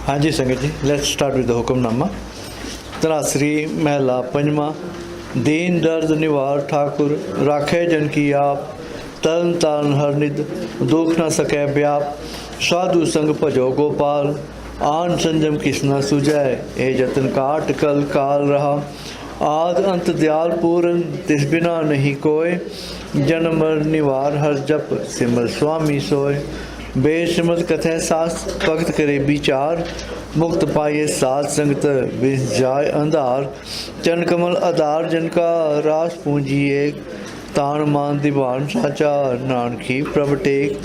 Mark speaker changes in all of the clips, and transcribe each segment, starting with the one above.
Speaker 1: हाँ जी संगत जी, let's start with the hukamnama. तरासरी महला पंजवा। दीन दर्द निवार ठाकुर, राखे जन की आप। तरन तारण हर निद, दुख न सकै व्याप। साधु संग भजो गोपाल, आन संजम किस न सुझै। ए जतन काट कल काल रहा, आद अंत दयाल पूरन, तिस बिना नहीं कोय। जन्म मर निवार हर जप, सिमर स्वामी सोय। बेशमत कथै सास, भगत करे विचार। मुक्त पाइए साध संगत, विस जाय अंधार। चरण कमल आधार जिनका, रास पूंजी एक। तान मान दीवान साचा, नानकी प्रभ टेक।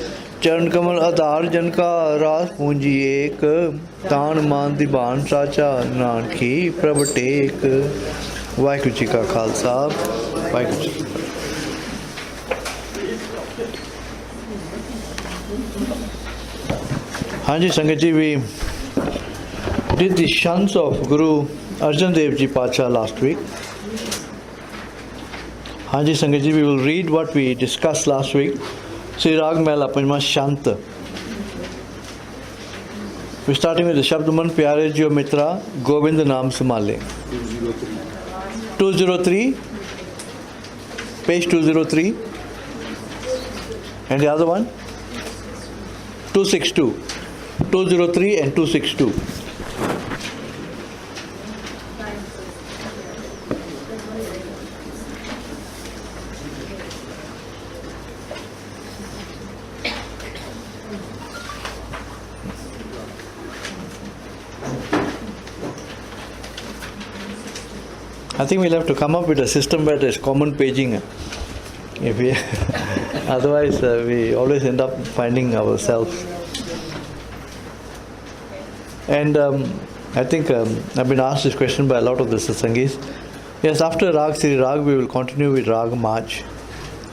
Speaker 1: चरण कमल आधार जिनका, रास पूंजी एक। तान मान दीवान साचा, नानकी प्रभ टेक। वाहिगुरू जी का खालसा, वाहिगुरू जी की फतेह। हाँ जी संगत जी, we did the shants of Guru Arjan Dev Ji Pacha last week. हाँ जी संगत जी, we will read what we discussed last week. Sri Raag Mahla Panjma Shant. We're starting with the Shabdaman Pyare Jiyo Mitra, Govind Naam Samale. 203, page 203. And the other one? 262. 203 and 262. I think we'll have to come up with a system where there's common paging. If we otherwise, we always end up finding ourselves. And I think I've been asked this question by a lot of the satsangis. Yes, after Raag, Sri Raag, we will continue with Raag Maj.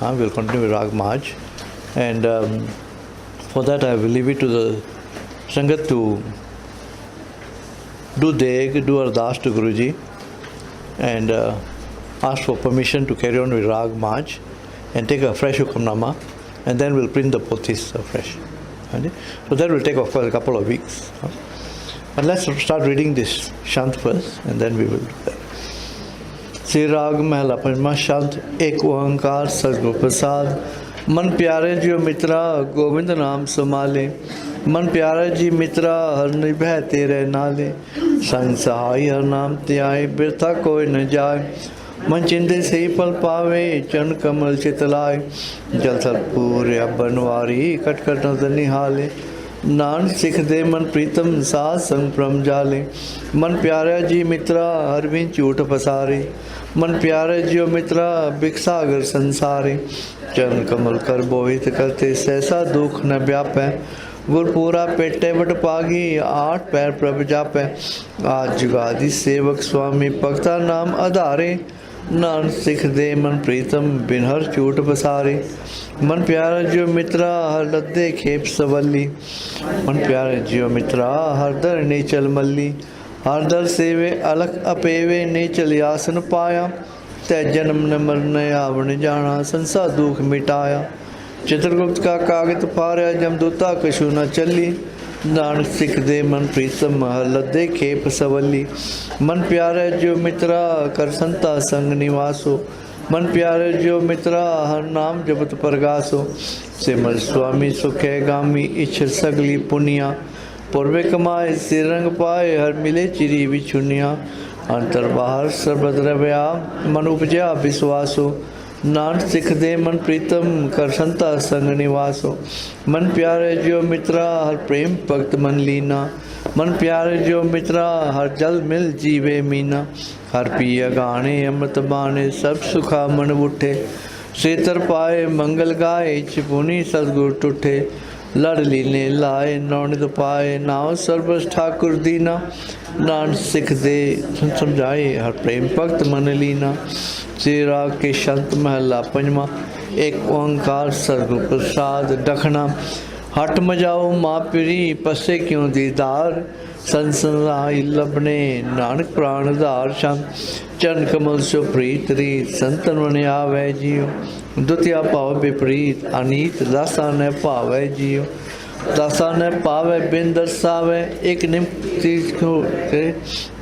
Speaker 1: We'll continue with Raag Maj. And for that, I will leave it to the Sangat to do Deg, do Ardas to Guruji, and ask for permission to carry on with Raag Maj and take a fresh Hukamnama, and then we'll print the pothis fresh. So that will take, of course, a couple of weeks. But let's start reading this Shant first, and then we will do that. Sri Raag Mahla Panjma Shant. Ek oankar Satguru Prasad, मन प्यारे जियो मित्रा, गोविंद नाम समाले। मन प्यारे जी मित्रा, हर निभै तेरे नाले। संग सहाय हर नाम त्याय, बिरथा कोई न जाय। मन चिंते से पल पावे, चरण कमल चितलाय। जल थल पूर्य बनवारी, कट कट नजर निहाले। नान सिख दे मन प्रीतम, साध संग प्रम जाले। मन प्यारा जी मित्रा, हर बिन झूठ पसारे। मन प्यारे जियो मित्रा, बिकसागर संसारे। चरण कमल कर बोहित करते, सहसा दुख न व्यापै। गुरपूरा पेटे बट पागी, आठ पैर प्रभ जापै। आज जुगादि सेवक स्वामी, भगता नाम आधारे। नान सिख दे मन प्रीतम, बिन हर झूठ पसारे। मन प्यारा जियो मित्रा, हर लद्दे खेप सवली। मन प्यारे जियो मित्रा, हर दर नीचल मल्ली। हर दर सेवे अलख अपेवे, नीचल आसन पाया। तै जन्म न मरण आवण जाना, संसार दुख मिटाया। चित्रगुप्त का कागज फाड़या, जमदूता कछु न चली। नानक सिख दे मन प्रीतम, हर लद्दे खेप सवली। मन प्यारे जियो मित्रा, कर संता संग निवासो। मन प्यारे जियो मित्रा, हर नाम जपत परगासो। सिमर स्वामी सुखे गामी, इच्छ सगली पुनिया। पूर्वे कमाए सिर रंग पाए, हर मिले चिरी बिछुनिया। अंतर बाहर सर्वद रव्या, मन उपजया विश्वासो। नानक सिख दे मन प्रीतम, कर संता संग निवासो। मन प्यारे जियो मित्रा, हर प्रेम भक्त मन लीना। मन प्यारे जियो मित्रा, हर जल मिल जीवे मीना। हर पिया गाने अमृत बाणे, सब सुखा मन उठे। सेतर पाए मंगल गाए, चिपुनी सदगुर टूठे। लड़ लीने लाए, नौनित पाए, नाव सर्वस ठाकुर दीना। नानक सिख दे समझाए, हर प्रेम भक्त मन लीना। श्री राग के शंत महला पंजवा। एक ओंकार सतगुरु प्रसाद दखना। हट मजाओ माँ पिरी, पसे क्यों दीदार। संसराई लबने, नानक प्राण धार श्याम। चरण कमल सो प्रीत रीत, संतन मन आवै जियो। द्वितीय भाव विपरीत, अनीत दासा न भावै जियो। दासा न पावे बिन दर्शावे, एक निम्ति को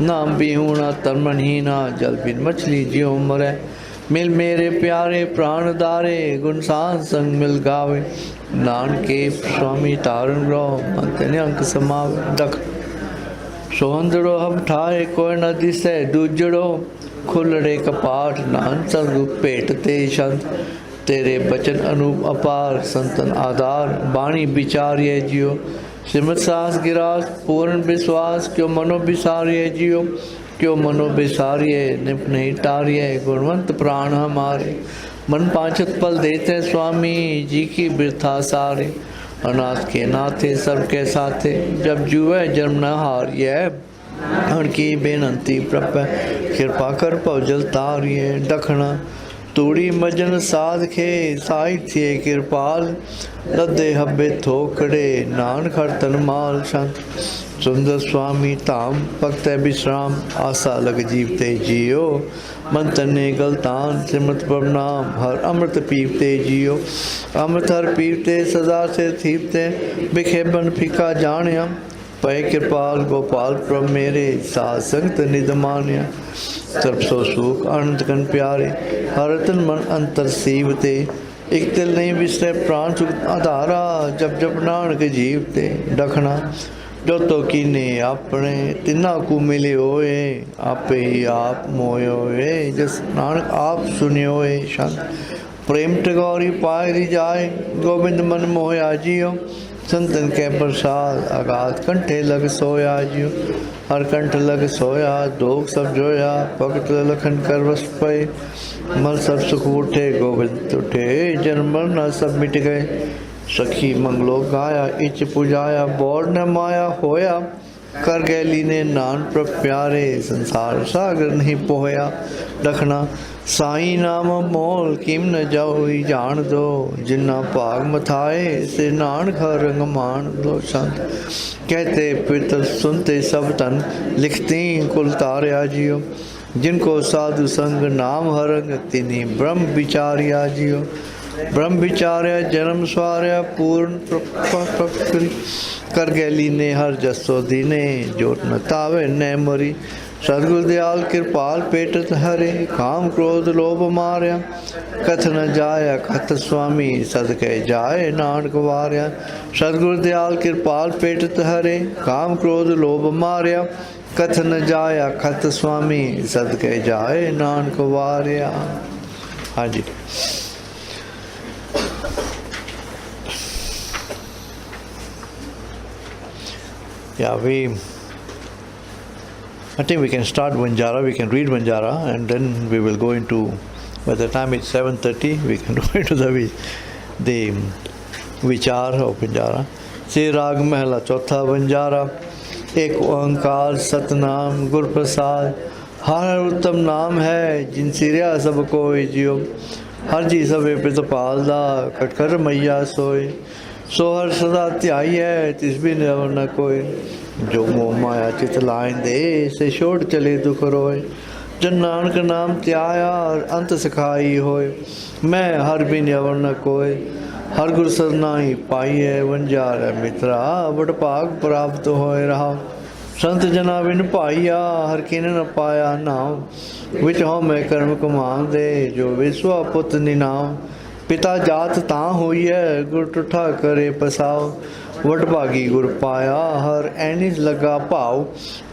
Speaker 1: नाम बिहूणा तर्मनहीना, जल बिन मछली जियो मरे। मिल मेरे प्यारे प्राण दारे, गुण सांस संग मिल गावे। नानके स्वामी तारण ग्रह, मंत्र अंक समावे। दख सोहंदड़ो हम ठाए, कोई न दिसे दूजड़ो, खुलड़े कपाट नान सदगुरु भेटते संत। तेरे बचन अनूप अपार, संतन आधार बाणी विचार्य जियो। श्रीमद सास गिरास पूर्ण विश्वास, क्यों मनो विसार्य जियो। क्यों मनो विसार्य निप नहीं तार्य, गुणवंत प्राण हमारे। मन पांचत पल देते स्वामी जी की बिरथा सारे। अनाथ के नाथे सबके साथे, जब जुए जन्म न हारिय। की बेनंती प्रप कृपा कर पवजल तारिये। दखना तूड़ी मजन साध खे, साहित्य कृपाल। लदे हब्बे थोकड़े, नान खड़तन माल संत। सुंदर स्वामी धाम भक्त विश्राम, आशा लग जीवते जियो। मन तने गलतान सिमत प्रणाम, हर अमृत पीवते जियो। अमृत हर पीवते सदा से थीपते, बिखे बन फीका जानिया। पय कृपाल गोपाल प्रभ मेरे, साध संगत निध मान्या। सर्ब सो सुख आनंद कन प्यारे, हर तन मन अंतर सीवते। एक तिल नहीं विसरे प्राण सुख आधारा, जब जब नानक जीवते। दखना जो तो कीने अपने, तिना को मिले होए। आपे ही आप मोए होए, जस नानक आप सुने होए शांत। प्रेम टगौरी पाए रिजाए, गोविंद मन मोया जियो। संतन के प्रसाद आगात, कंठे लग सोया जियो। हर कंठ लग सोया, दोग सब जोया। भगत लखन कर वस पे, मन सब सुख उठे। गोविंद उठे जन्म मरना सब मिट गए। सखी मंगलो गाया, इच पुजाया। बोर न माया होया, कर गैली ने नान प्रभ प्यारे। संसार सागर नहीं पोया। रखना साई नाम मोल, किम न जाओ जान दो। जिन्ना भाग मथाए, से नानक रंग मान दो संत। कहते पितर सुनते सब तन, लिखती कुल तार्या जियो। जिनको साधु संग नाम हरंग, तिन्हीं ब्रह्म विचार्या जियो। ब्रह्म विचार्य जन्म स्वार्य, पूर्ण कर गैली ने हर जसो दीने। जोत न तावे न मरी, सदगुरु दयाल कृपाल पेटत हरे। काम क्रोध लोभ मार्या, कथ न जाया कथ स्वामी। सदके जाए नानक वार्या। सदगुरु दयाल कृपाल पेटत हरे। काम क्रोध लोभ मार्या, कथ न जाया कथ स्वामी। सदके जाए नानक वार्या। हाँ जी। Yeah, I think we can start Vanjara, we can read Vanjara, and then we will go into, by the time it's 7:30, we can go into the vichar of Vanjara. Sri Raag Mahla Chautha Vanjara। एक ओंकार सतनाम गुर प्रसाद, हर उत्तम नाम है, जिन सिरिया सब कोई जियो। हर जी सबे प्रतिपाल दा, कटकर मैया सोए। सो हर सदा ध्याई है, तिस भी न कोई। जो मोह माया चित लाइन दे, से छोड़ चले दुख रोए। जन नानक नाम त्याया, अंत सिखाई होए। मैं हर बिन अवर न कोय, हर गुर सरनाई पाई है। वंजार मित्रा, बड़ भाग प्राप्त होए रहा। संत जना बिन पाइया, हर किन न पाया नाम। विच हो मैं कर्म कमां दे, जो विश्वा पुत निनाम। पिता जात तां होई है, गुर टुठा करे पसाओ। वड भागी गुर पाया, हर ऐनिस लगा भाव।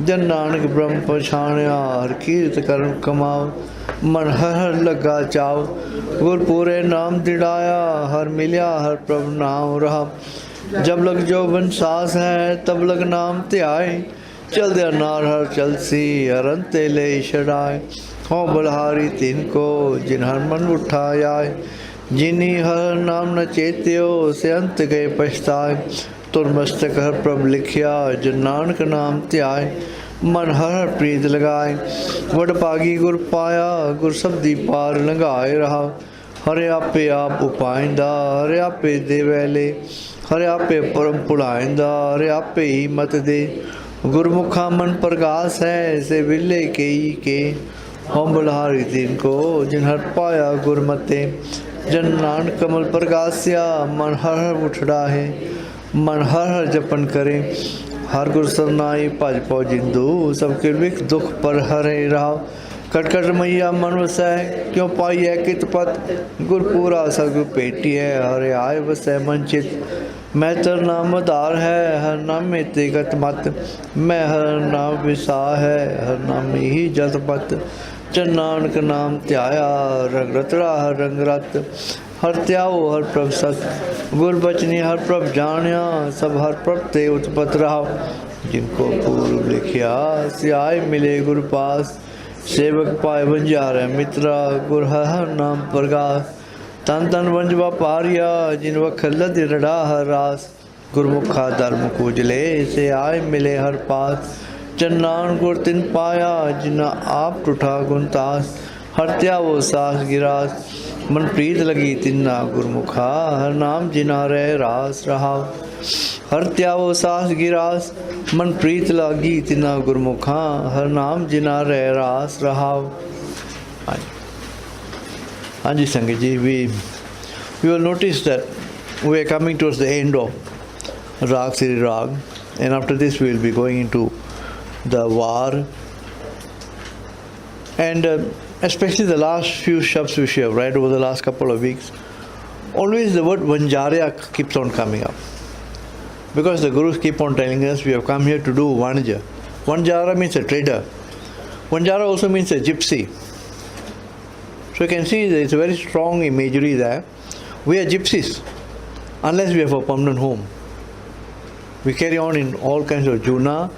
Speaker 1: जन नानक ब्रह्म पछाणिया, हर कीर्त कर्म कमाओ। मन हर हर लगा चाओ, गुर पूरे नाम दिड़ाया। हर मिलिया हर प्रभु नाम रहा। जब लग जो बन सास है, तब लग नाम ध्याए। चल दे नार हर चलसी, हरंते ले छड़ाए। हो बलहारी तिनको, जिन हर मन उठाया। जिनी हर नाम न चेत्यो, से अंत गए पछताए। तुर मस्तक हर प्रभ लिखिया, जो नानक नाम ध्याय। मन हर हर प्रीत लगाए, वड भागी गुर पाया। गुर शब्दी पार लंघाए रहा। हरे आपे आप उपाइंदा, हरे आपे दे वैले। हरे आपे परम पुलाइंदा, हरे आपे ही मत दे। गुरमुखा मन प्रकाश है, से विले के ही के। हम बलहारी तिनको, जिन हर पाया गुरमते। जन नानक कमल प्रकाश्या, मन हर हर उठड़ा है। मन हर हर जपन करें, हर गुर सरनाई भज पौ जिंदू, सबके विख दुख पर हरे राव, कटकट मैया मन वसै, क्यों पाई है कित पत, गुरपूरा सगु पेटी है, हरे आय वसै मन चित, मैं तर नाम आधार है, हर नाम में तेगत मत, मैं हर नाम विसा है, हर नाम में ही जत पत, चन नानक नाम त्याया, रंग रतरा हर रंग रत, हर त्याओ हर प्रभ सत, गुर बचनी हर प्रभ जानिया, सब हर प्रभ ते उत्पत रहा, जिनको पूर्व लिखिया सियाय मिले गुरु पास, सेवक पाए बंजारे मित्रा, गुर हर हर नाम प्रकाश, तन तन वंजवा पारिया, जिन वख लद रड़ा हर रास, गुरमुखा धर्म कुजले, से आए मिले हर पास, चन्नान गुर तिन पाया, जिना आप टूठा गुनतास, हर त्यावो सास गिरास, मन प्रीत लगी तिन्ना गुरमुखा, हर नाम जिना रह रास रहा, हर त्यावो सास गिरास, मन प्रीत लगी तिन्ना गुरमुखा, हर नाम जिना रह रास रहा. Anji Sangat Ji, we will notice that we are coming towards the end of Raag Sri Raag, and after this we will be going into the war, and especially the last few shabds which we have read over the last couple of weeks, always the word Vanjarya keeps on coming up. Because the Gurus keep on telling us we have come here to do Vanija. Vanjara means a trader. Vanjara also means a gypsy. So you can see there is a very strong imagery there. We are gypsies, unless we have a permanent home. We carry on in all kinds of juna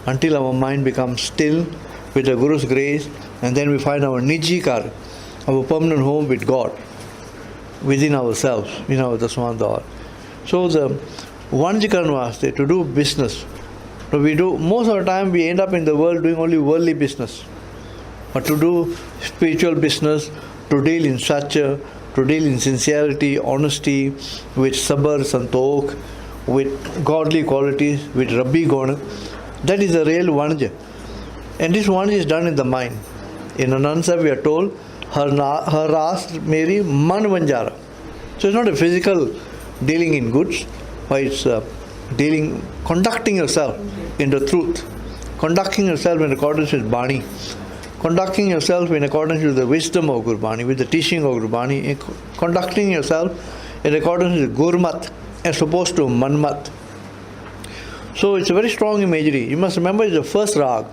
Speaker 1: until our mind becomes still with the Guru's grace, and then we find our nijikar, our permanent home with God, within ourselves, in our Dasmadar. So the Vanjikaran Vaste, to do business. So we do, most of the time we end up in the world doing only worldly business. But to do spiritual business, to deal in satya, to deal in sincerity, honesty, with sabar, santokh, with godly qualities, with Rabbi Guna, that is the real Vanja. And this Vanja is done in the mind. In Anansa we are told, her ras meri man vanjara. So it's not a physical dealing in goods, but it's conducting yourself in the truth, conducting yourself in accordance with Bani, conducting yourself in accordance with the wisdom of Gurbani, with the teaching of Gurbani, conducting yourself in accordance with Gurmat as opposed to Manmat. So it's a very strong imagery. You must remember it's the first Raag,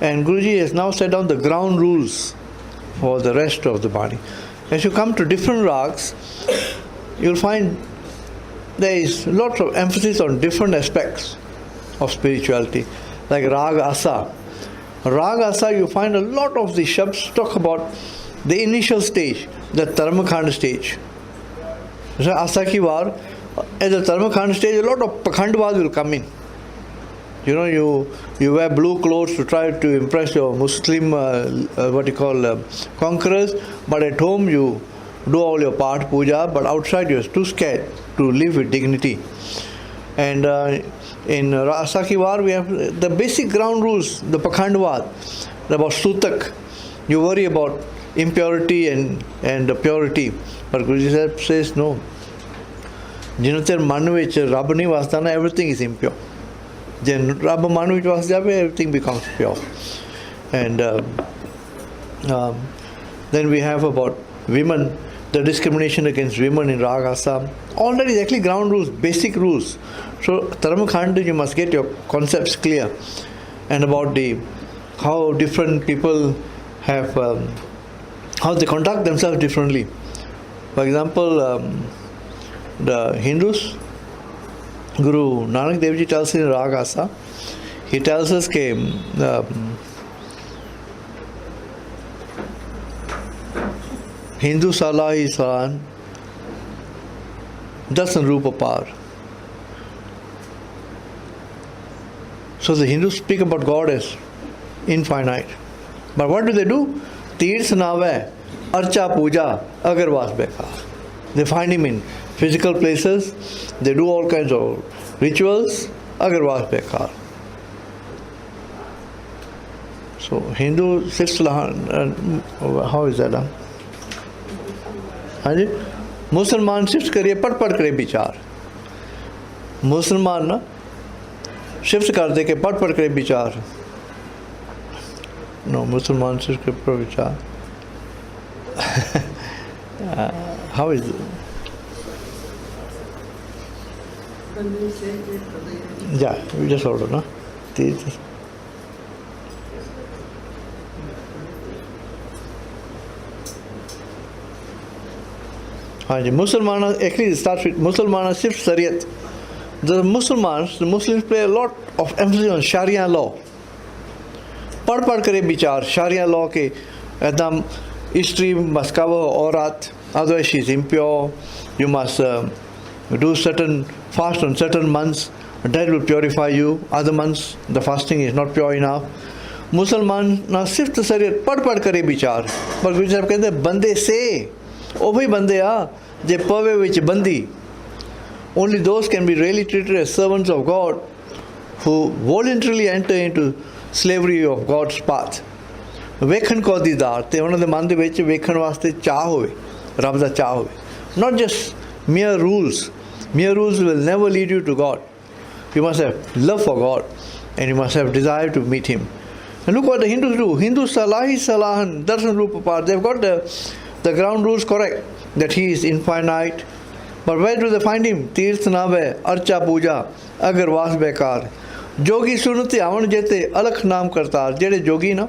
Speaker 1: and Guruji has now set down the ground rules for the rest of the Bani. As you come to different Raags, you'll find there is lots of emphasis on different aspects of spirituality, like Raag Asa. Raag Asa, you find a lot of the shabds talk about the initial stage, the Dharmakhand stage. So Asa ki war, at the Dharmakhand stage, a lot of Pakhandvad will come in. You know, you wear blue clothes to try to impress your Muslim, conquerors, but at home you do all your part puja, but outside you're too scared to live with dignity. And in Asaki War we have the basic ground rules, the Pakhandvad, about Sutak. You worry about impurity and purity, but Guruji says no. Jinatar Manuvich, Rabani Vastana, everything is impure. Then Rabba Manuvich Vastana, everything becomes pure. And then we have about women, the discrimination against women in Raag Asa. All that is actually ground rules, basic rules. So Dharmakhanda, you must get your concepts clear, and about how different people have, how they conduct themselves differently. For example, the Hindus, Guru Nanak Dev Ji tells in Raag Asa, he tells us that Hindu Salah is Salan, Dasan Rupa Par. So the Hindus speak about God as infinite. But what do? Tirth Nave, Archa Puja, Agarvas Bekar. They find him in physical places, they do all kinds of rituals, Agarvas Bekar. So Hindu sits, how is that? हाँ जी, मुसलमान सिर्फ करिए पढ़ करे विचार. मुसलमान ना shift कर दे के पढ़ करे विचार, नो मुसलमान शिफ्ट कर विचार. How is it? Yeah, we just order, no? हाँ जी, मुसलमान actually starts with मुसलमान सिर्फ शरीयत. The Muslims play a lot of emphasis on Sharia law. पढ़ करे विचार Sharia law के एकदम स्त्री must cover औरत, otherwise she is impure. You must do certain fast on certain months, that will purify you. Other months the fasting is not pure enough. मुसलमान ना सिर्फ शरीयत पढ़ करे विचार. पर गुरु साहब कहते हैं बंदे से ਉਹ ਵੀ ਬੰਦੇ ਆ ਜੇ ਪਵੇ ਵਿੱਚ ਬੰਦੀ. Only those can be really treated as servants of God who voluntarily enter into slavery of God's path. ਵੇਖਣ ਕੋ ਦੀਦਾਰ ਤੇ ਉਹਨਾਂ ਦੇ ਮਨ ਦੇ ਵਿੱਚ ਵੇਖਣ ਵਾਸਤੇ ਚਾਹ ਹੋਵੇ, ਰੱਬ ਦਾ ਚਾਹ ਹੋਵੇ. Not just mere rules. Mere rules will never lead you to God. You must have love for God and you must have desire to meet Him. And look what the Hindus do. Hindus salahi salahan darshan rupa par. They've got the ground rules correct, that He is infinite. But where do they find Him? Tirth nave, archa puja, agarvas bekar. Jogi sunati avan jete alakh naam kartar. Jede jogi na,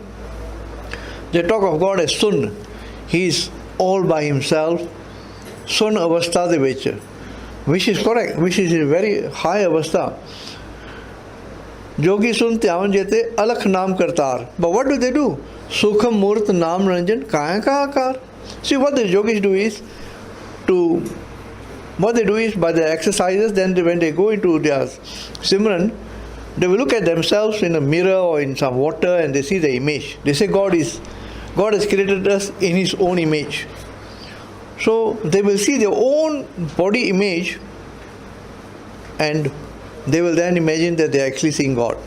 Speaker 1: they talk of God as sun. He is all by Himself. Sun avastha de vich, which is correct, which is a very high avastha. Jogi sunti avan jete alakh naam kartar. But what do? Sukham murt naam ranjan kaya ka akar. See, what the yogis do is by the exercises, then when they go into their Simran, they will look at themselves in a mirror or in some water and they see the image. They say God has created us in His own image. So they will see their own body image and they will then imagine that they are actually seeing God.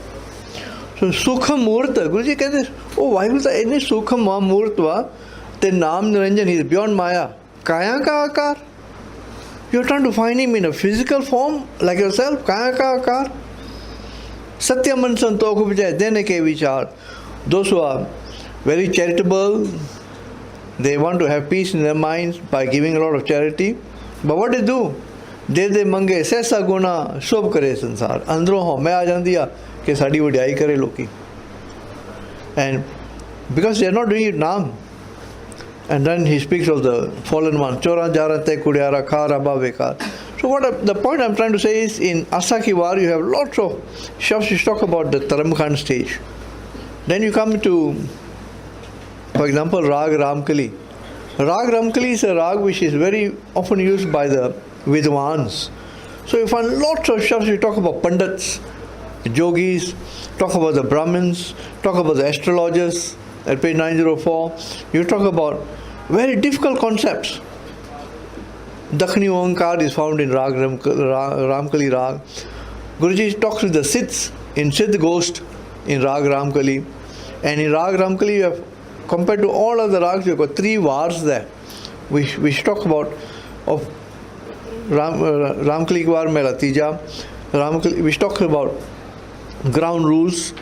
Speaker 1: So Sukha Murta, Guruji says, oh, why was there any Sukha Murtva? The Naam Niranjan, He is beyond Maya. Kaya ka akar? You are trying to find Him in a physical form like yourself. Kaya ka akar? Satyaman Santokh Vijay, Dene ke vichar. Those who are very charitable, they want to have peace in their minds by giving a lot of charity. But what they do? De mange sesa guna shobh kare sansar. Andro ho main aa jandiya ke sadi vadiyai kare loki. And because they are not doing it naam. And then he speaks of the fallen one. Chora jara te kudyara khara bhavekar. So the point I'm trying to say is, in Asaki War you have lots of shafts which talk about the Taramkhand stage. Then you come to, for example, Raag Ramkali. Raag Ramkali is a rag which is very often used by the Vidwans. So you find lots of shafts which talk about Pandits, Yogis, talk about the Brahmins, talk about the astrologers. At page 904, you talk about very difficult concepts. Dakhni Oankar is found in Ramkali Rag. Guruji talks with the Sikhs in Siddh Ghost in Rag Ramkali. And in Rag Ramkali, you have, compared to all other rags, you have got 3 wars there. We should talk about of Ramkali War Mela Tija. We should talk about ground rules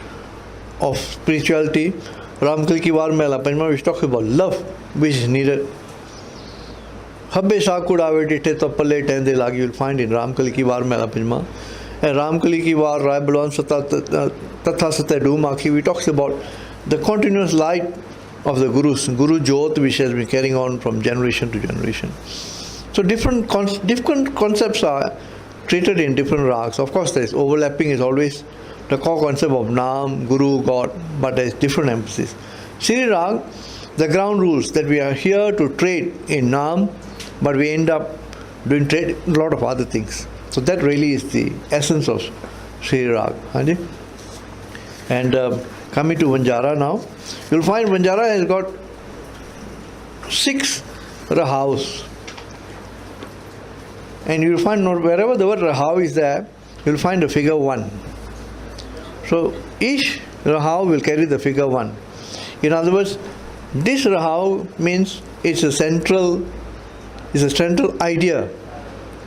Speaker 1: of spirituality. Ramkali ki war mela panjma, we talk about love which is needed. Habbe sakud ave dite to palle tende lagi, you will find in Ramkali ki war mela panjma. And Ramkali ki war rai balwan tatha sate dumakhi, we talks about the continuous light of the Gurus, Guru Jyot, which has been carrying on from generation to generation. So different concepts are treated in different rags. Of course, there is overlapping, is always the core concept of Naam, Guru, God, but there is different emphasis. Sri Raag, the ground rules that we are here to trade in Naam, but we end up doing trade a lot of other things. So that really is the essence of Sri Raag. And coming to Vanjara now, you'll find Vanjara has got 6 Rahaus. And you'll find wherever the word Rahav is there, you'll find the figure 1. So each Rahav will carry the figure 1. In other words, this Rahav means it's a central idea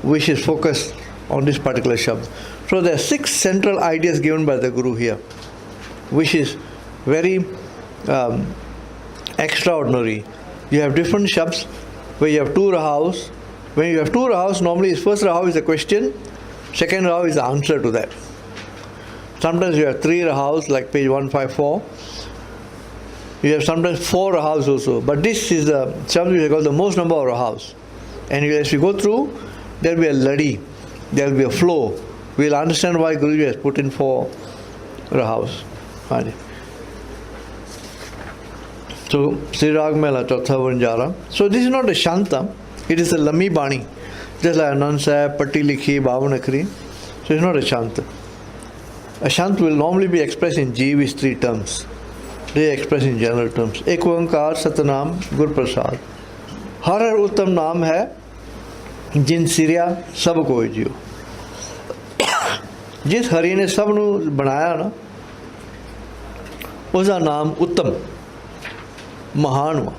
Speaker 1: which is focused on this particular shabd. So there are 6 central ideas given by the Guru here, which is very extraordinary. You have different shabds where you have 2 rahas. When you have 2 rahas, normally his first raha is a question, second raha is the answer to that. Sometimes you have 3 rahas, like page 154. You have sometimes 4 rahas also. But this is the shabd which is called the most number of rahas. And as we go through, there will be a ladi, there will be a flow. We will understand why Guruji has put in 4 rahas. So, Sri Raag Mela Chautha Vanjara. So this is not a Shanta, it is a Lami Bani. Just like Anand Sahib, Patti Likhi, Bhavanakri. So it's not a Shanta. A Shant will normally be expressed in Ji with 3 terms. They are expressed in general terms. Ek Oankar Satnam Gur Prasad. Har har uttam naam hai jin sirya sab koi jiyo. जिस हरि ने सब नू बनाया ना उसका नाम उत्तम महान हुआ.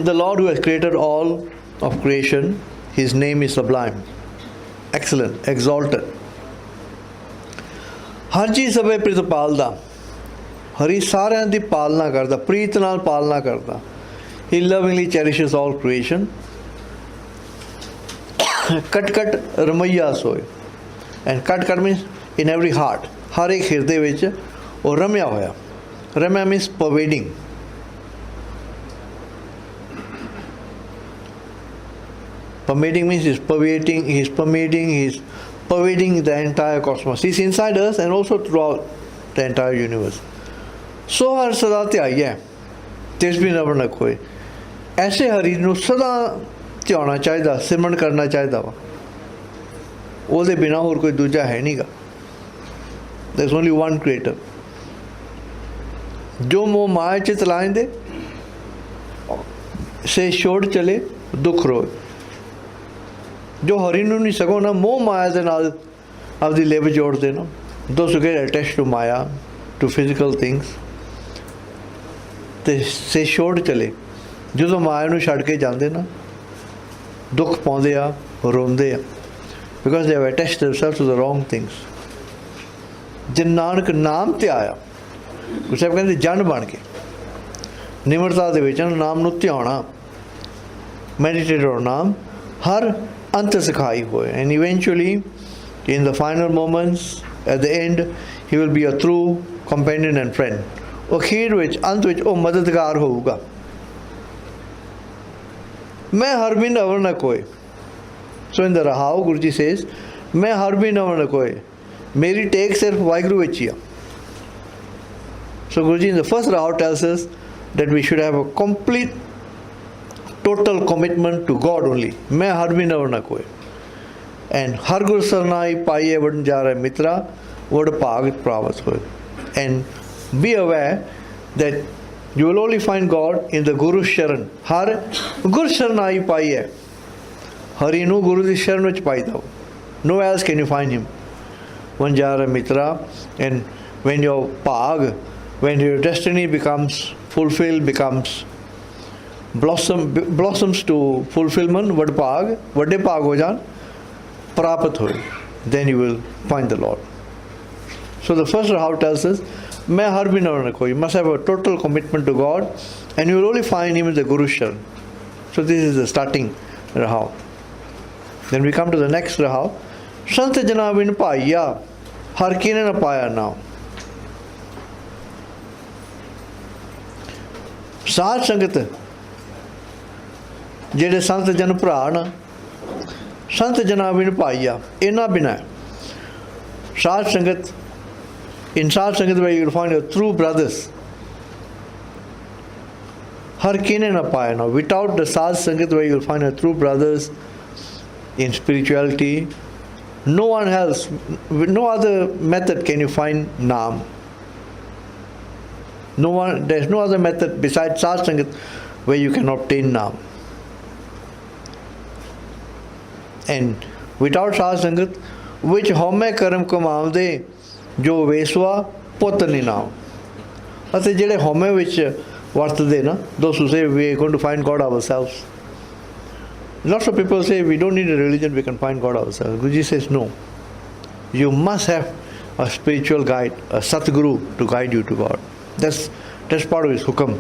Speaker 1: The Lord who has created all of creation, his name is sublime, excellent, exalted. हर चीज़ सबे प्रीत पालदा. हरि सारिਆਂ ਦੀ ਪਾਲਣਾ ਕਰਦਾ, ਪ੍ਰੀਤ ਨਾਲ ਪਾਲਣਾ ਕਰਦਾ. He lovingly cherishes all creation. कट कट रमैया सोए. And kat means in every heart. हर एक हृदय ਵਿੱਚ ਉਹ ਰਮਿਆ ਹੋਇਆ. Ramya means pervading. Pervading means he's pervading the entire cosmos. He's inside us and also throughout the entire universe. So har sada ਧਿਆਈ ਹੈ ਤਿਸ ਵੀ ਨਵਰ ਨ ਕੋਇ. ਐਸੇ ਹਰੀ ਨੂੰ ਸਦਾ ਧਿਆਉਣਾ ਚਾਹੀਦਾ, ਸਿਮਰਨ ਕਰਨਾ ਚਾਹੀਦਾ ਵਾ. ਉਹਦੇ ਬਿਨਾ ਹੋਰ ਕੋਈ ਦੂਜਾ ਹੈ ਨਹੀਂਗਾ. There's only one creator. जो मोह माया चित लाएंदे से छोड़ चले दुख रोए. जो हरि ਨੂੰ ਨਹੀਂ ਸਕੋ ਨਾ ਮੋਹ ਮਾਇਆ ਦੇ ਨਾਲ ਆਪਦੀ ਲਿਵ ਜੋੜਦੇ ਨਾ. Those who get attached to Maya, to physical things, ਤੇ ਸੇ ਛੋੜ ਚਲੇ. ਜਦੋਂ ਮਾਇਆ ਨੂੰ ਛੱਡ ਕੇ ਜਾਂਦੇ ਨਾ ਦੁੱਖ ਪਾਉਂਦੇ ਆ, ਰੋਂਦੇ ਆ. Because they have attached themselves to the wrong things. ਜਿਨ ਨਾਨਕ ਨਾਮ ਤੇ ਆਇਆ, ਗੁਰੂ ਸਾਹਿਬ ਕਹਿੰਦੇ ਜਨ ਬਣ ਕੇ ਨਿਮਰਤਾ ਦੇ ਵਿੱਚ ਨਾਮ ਨੂੰ ਧਿਆਉਣਾ, ਮੈਡੀਟੇਟ ਔਨ ਨਾਮ, ਹਰ ਅੰਤ ਸਿਖਾਈ ਹੋਏ. And eventually in the final moments at the end he will be a true companion and friend. ਉਹ ਅਖੀਰ ਵਿੱਚ ਅੰਤ ਵਿੱਚ ਉਹ ਮਦਦਗਾਰ ਹੋਊਗਾ. ਮੈਂ ਹਰ ਬਿਨ ਅਵਰ ਨ ਕੋਏ. So in the Rahao, Guruji says, मैं हर भी न न कोई, मेरी टेक सिर्फ वाहिगुरु विच ही. So Guruji in the first Rahao tells us that we should have a complete, total commitment to God only. मैं हर भी न कोई. And हर गुरु सरनाई पाइये वडन जा रहे मित्रा वड भाग प्राप्त होए. And be aware that you will only find God in the Guru Sharan. हर गुरु सरनाई पाइये. हरि ਨੂੰ ਗੁਰੂ ਦੀ ਸ਼ਰਨ ਵਿੱਚ ਪਾਈਦਾ ਹੋ. No else can you find him. Vanjara Mitra. And when your bhag, when your destiny becomes fulfilled, becomes blossoms to fulfillment, vad bhag, vade bhag ho jaan, prapat hoye, then you will find the Lord. So the first Rahao tells us, main har bhi na koi. You must have a total commitment to God and you will only find him in the Guru Sharan. So this is the starting Rahao. Then we come to the next Rahao. Sant jana bin paiya, har kine na paya now. ਸਾਧ ਸੰਗਤ ਜਿਹੜੇ ਸੰਤ ਜਨ ਭਰਾ ਨਾ, ਸੰਤ ਜਨਾਂ ਬਿਨ ਭਾਈਆ, ਇਹਨਾਂ ਬਿਨਾਂ ਸਾਧ ਸੰਗਤ, in ਸਾਧ ਸੰਗਤ where you will find your true brothers, ਹਰ ਕਿਨੇ ਨਾ ਪਾਇਆ ਨਾ. Without the ਸਾਧ ਸੰਗਤ where you will find your true brothers in spirituality, no one else, with no other method can you find Naam. No one, there is no other method besides Sat Sangat where you can obtain Naam. And without Sat Sangat, which home karam kamaavde jo veswa potani naam. ਅਤੇ ਜਿਹੜੇ ਹਉਮੈ ਵਿੱਚ ਵਰਤਦੇ ਨਾ, those who say we are going to find God ourselves, Lots of people say we don't need a religion, we can find God ourselves. Guruji says no. You must have a spiritual guide, a Satguru to guide you to God. That's part of his hukam.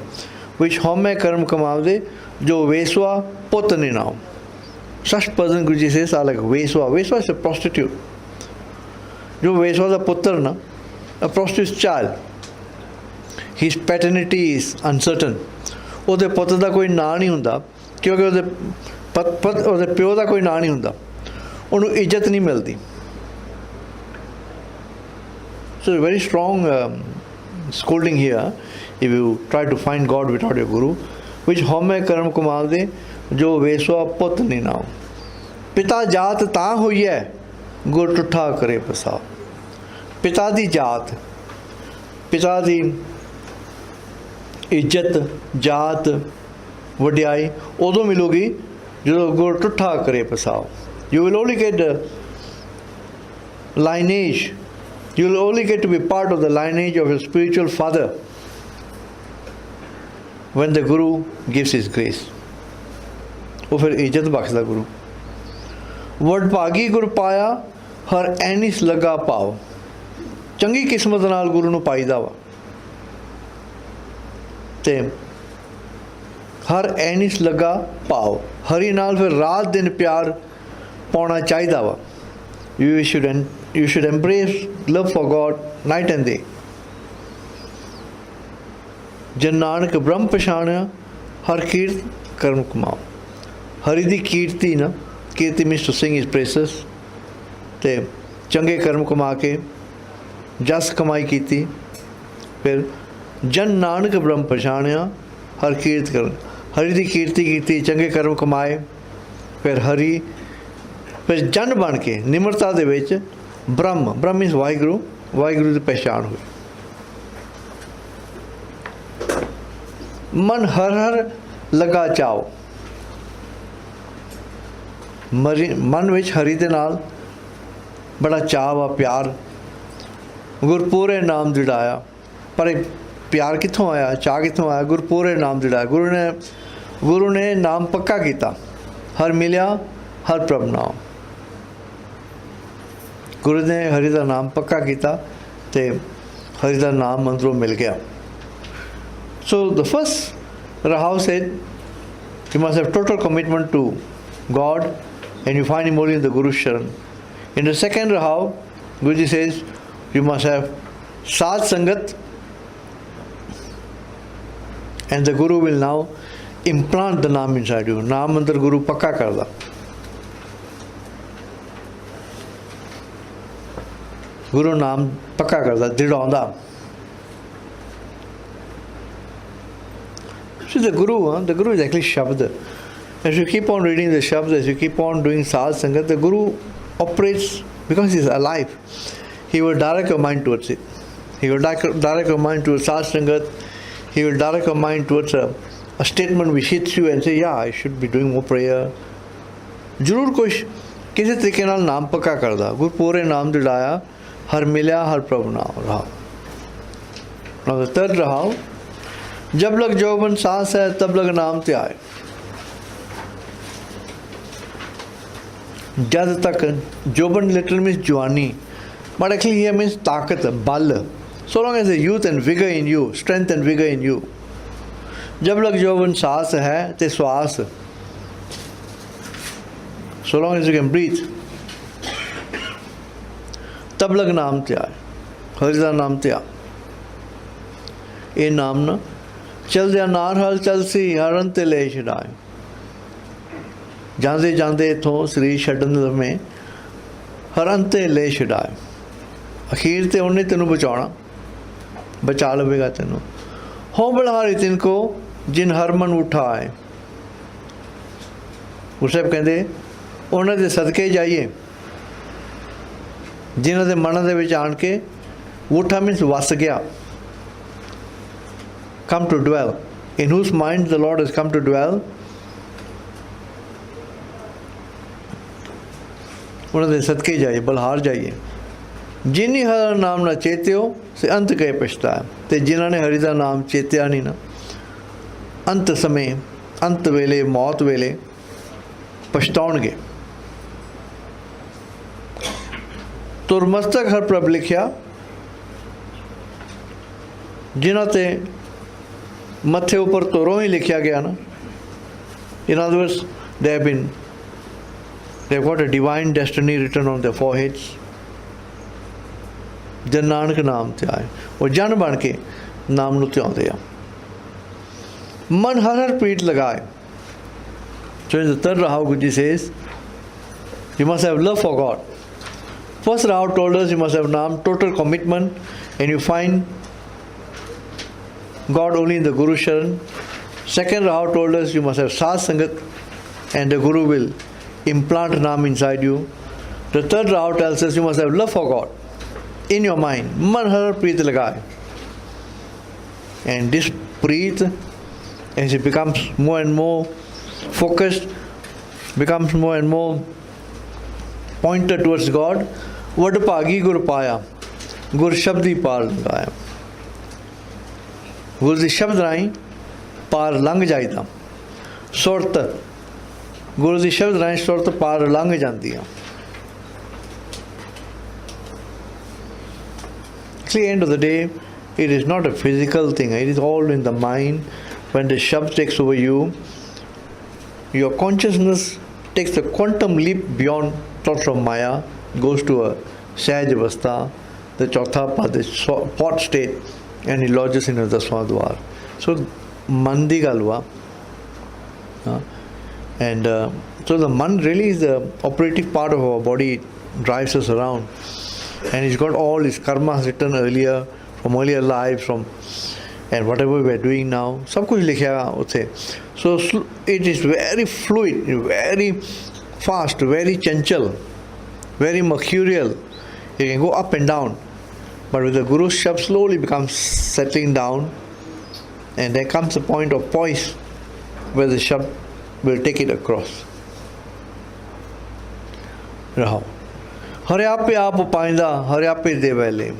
Speaker 1: Which home karm kamavde, jo veswa potani now. Such person, Guruji says, are like veswa. Veswa is a prostitute. Jo veswa the putter na, a prostitute's child. His paternity is uncertain. ਉਹਦੇ ਪੁੱਤ ਦਾ ਕੋਈ ਨਾਂ ਨਹੀਂ ਹੁੰਦਾ ਕਿਉਂਕਿ ਉਹਦੇ ਪਿਓ ਦਾ ਕੋਈ ਨਾਂ ਨਹੀਂ ਹੁੰਦਾ, ਉਹਨੂੰ ਇੱਜ਼ਤ ਨਹੀਂ ਮਿਲਦੀ. So a very strong scolding here if you try to find God without your guru. Which ਹਉਮੈ ਕਰਮ ਕਮਾਵਦੇ ਜੋ ਵੇਸਵਾ ਪੁੱਤ ਨਹੀਂ ਨਾਉ. ਪਿਤਾ ਜਾਤ ਤਾਂ ਹੋਈ ਹੈ ਗੁਰ ਟੁੱਠਾ ਕਰੇ ਪਸਾਉ. ਪਿਤਾ ਦੀ ਜਾਤ, ਪਿਤਾ ਦੀ ਇੱਜ਼ਤ, ਜਾਤ, ਵਡਿਆਈ ਉਦੋਂ ਮਿਲੂਗੀ ਜਦੋਂ ਗੁਰ ਟੁੱਠਾ ਕਰੇ ਪਸਾਉ. You will only get the lineage, you will only get to be part of the lineage of your spiritual father when the Guru gives his grace. ਉਹ ਫਿਰ ਇੱਜ਼ਤ ਬਖਸ਼ਦਾ ਗੁਰੂ. ਵਡਭਾਗੀ ਗੁਰ ਪਾਇਆ ਹਰ ਐਨਿਸ ਲੱਗਾ ਪਾਓ. ਚੰਗੀ ਕਿਸਮਤ ਨਾਲ ਗੁਰੂ ਨੂੰ ਪਾਈਦਾ ਵਾ ਤੇ ਹਰ ਐਨਿਸ ਲੱਗਾ ਪਾਓ. ਹਰੀ ਨਾਲ ਫਿਰ ਰਾਤ ਦਿਨ ਪਿਆਰ ਪਾਉਣਾ ਚਾਹੀਦਾ ਵਾ. You should embrace love for God night and day. ਜਨ ਨਾਨਕ ਬ੍ਰਹਮ ਪਛਾਣਿਆ ਹਰ ਕੀਰਤ ਕਰਮ ਕਮਾਓ. ਹਰੀ ਦੀ ਕੀਰਤੀ ਨਾ, ਕੀਰਤੀ means to sing his praises, ਤੇ ਚੰਗੇ ਕਰਮ ਕਮਾ ਕੇ ਜਸ ਕਮਾਈ ਕੀਤੀ. ਫਿਰ ਜਨ ਨਾਨਕ ਬ੍ਰਹਮ ਪਛਾਣਿਆ ਹਰ ਕੀਰਤ ਕਰਨ. ਹਰੀ ਦੀ ਕੀਰਤੀ ਕੀਤੀ, ਚੰਗੇ ਕਰਮ ਕਮਾਏ. ਫਿਰ ਹਰੀ, ਫਿਰ ਜਨ ਬਣ ਕੇ ਨਿਮਰਤਾ ਦੇ ਵਿੱਚ ਬ੍ਰਹਮ ਮੀਨਸ ਵਾਹਿਗੁਰੂ, ਵਾਹਿਗੁਰੂ ਦੀ ਪਹਿਚਾਣ ਹੋਈ. ਮਨ ਹਰ ਹਰ ਲਗਾ ਚਾਓ. ਮਨ ਵਿੱਚ ਹਰੀ ਦੇ ਨਾਲ ਬੜਾ ਚਾਅ ਆ, ਪਿਆਰ. ਗੁਰਪੂਰੇ ਨਾਮ ਦਿੜਾਇਆ. ਪਰ ਇਹ ਪਿਆਰ ਕਿੱਥੋਂ ਆਇਆ, ਚਾਅ ਕਿੱਥੋਂ ਆਇਆ? ਗੁਰਪੂਰੇ ਨਾਮ ਦਿੜਾਇਆ. ਗੁਰੂ ਨੇ ਨਾਮ ਪੱਕਾ ਕੀਤਾ. ਹਰ ਮਿਲਿਆ ਹਰ ਪ੍ਰਭ ਨਾਮ. ਗੁਰੂ ਨੇ ਹਰੀ ਦਾ ਨਾਮ ਪੱਕਾ ਕੀਤਾ ਅਤੇ ਹਰੀ ਦਾ ਨਾਮ ਅੰਦਰੋਂ ਮਿਲ ਗਿਆ. So the first Rahau said you must have total commitment to God and you find him only in the Guru's Sharan. In the second Rahau, Guruji says you must have Sad Sangat and the Guru will now implant the Naam inside you. Naam andar Guru pakka karda. Guru Naam pakka karda, didaunda. See the Guru is actually Shabad. As you keep on reading the Shabad, as you keep on doing Sad Sangat, the Guru operates because he is alive. He will direct your mind towards it. He will direct your mind towards Sad Sangat. He will direct your mind towards a statement which hits you and say, yeah, I should be doing more prayer. ਜ਼ਰੂਰ ਕੁਛ ਕਿਸੇ ਤਰੀਕੇ ਨਾਲ ਨਾਮ ਪੱਕਾ ਕਰਦਾ. ਗੁਰ ਪੂਰੇ ਨਾਮ ਦਿੜਾਇਆ ਹਰ ਮਿਲਿਆ ਹਰ ਪ੍ਰਭ ਨਾਮ ਰਹਾਉ. Now the third Rahau, जब लग जौबन सांस है तब लग नाम ते आए. जब तक जौबन literally means जवानी, but actually here means ताकत, बल. So long as the youth and vigor in you, strength and vigor in you. जब लग जौबन सांस है ते श्वास. So long as you can breathe. तब लग नाम ते आए. हरि दा नाम ते आ. ये नाम ना चलदे नार हल चलसी हरन ते ले छड़ाए. ਜਾਂਦੇ ਜਾਂਦੇ ਇੱਥੋਂ ਸਰੀਰ ਛੱਡਣ ਸਮੇਂ ਹਰਨ ਤੇ ਲੈ ਛਡਾਏ. ਅਖੀਰ ਤੇ ਉਹਨੇ ਤੈਨੂੰ ਬਚਾਉਣਾ, ਬਚਾ ਲਵੇਗਾ ਤੈਨੂੰ. ਹੋ ਬਲਹਾਰੀ ਤਿਨ ਕੋ ਜਿਨ ਹਰਮਨ ਉਠਾਏ. ਉਹ ਸਾਹਿਬ ਕਹਿੰਦੇ ਉਹਨਾਂ ਦੇ ਸਦਕੇ ਜਾਈਏ ਜਿਨ੍ਹਾਂ ਦੇ ਮਨ ਦੇ ਵਿੱਚ ਆਣ ਕੇ ਉਠਾ ਮੀਨਸ ਵਸ ਗਿਆ. Come to dwell, in whose mind the Lord has come to dwell. ਉਹਨਾਂ ਦੇ ਸਦਕੇ ਜਾਈਏ, ਬਲਹਾਰ ਜਾਈਏ. ਜਿਨੀ ਹਰ ਨਾਮ ਨਾ ਚੇਤਿਓ ਸੇ ਅੰਤ ਗਏ ਪਛਤਾਇਆ. ਤੇ ਜਿਨ੍ਹਾਂ ਨੇ ਹਰੀ ਦਾ ਨਾਮ ਚੇਤਿਆ ਨਹੀਂ ਨਾ, ਅੰਤ ਸਮੇਂ, ਅੰਤ ਵੇਲੇ, ਮੌਤ ਵੇਲੇ पछताउणगे। तुरमस्तक हर प्रभ लिखिया, जिन्हां ते मथे उपर तुरों ही लिखिया गया ना। In other words, they've got a divine destiny written on their foreheads. जन नानक नाम ते आए, वो जन बन के नाम नूं ध्याउंदे आ। मन हर हर प्रीत लगाए। So in the third Rahav, Guruji says, you must have love for God. First Rahav told us you must have naam, total commitment, and you find God only in the Guru Sharan. Second Rahav told us you must have Sath Sangat, and the Guru will implant naam inside you. The third Rahav tells us you must have love for God in your mind. Man har preet lagaye. And this preet, as it becomes more and more focused, becomes more and more pointed towards God, vadbhagi gur paya, gur shabdi par lagaya. Guru di shabd raਹੀਂ ਪਾਰ ਲੰਘ ਜਾਈਦਾ। ਸੁਰਤ, ਗੁਰੂ ਦੀ ਸ਼ਬਦ ਰਾਹੀਂ ਸੁਰਤ ਪਾਰ ਲੰਘ ਜਾਂਦੀ ਆ। At the end of the day, it is not a physical thing, it is all in the mind. When the shabd takes over you, your consciousness takes a quantum leap beyond thoughts of Maya, goes to a Sahaj Avastha, the Chautha Pad, the pot state, and it lodges in the Daswadwar. So, man di gal hua. And so the man really is the operative part of our body, it drives us around. And he's got all his karmas written earlier, from earlier lives, and whatever we are doing now. Sab kuch likhya utte. So it is very fluid, very fast, very chanchal, very mercurial. It can go up and down. But with the Guru's Shabd, slowly becomes settling down. And there comes a point of poise where the Shabd will take it across. Rahav. Hare ape aap upainda, hare ape devele.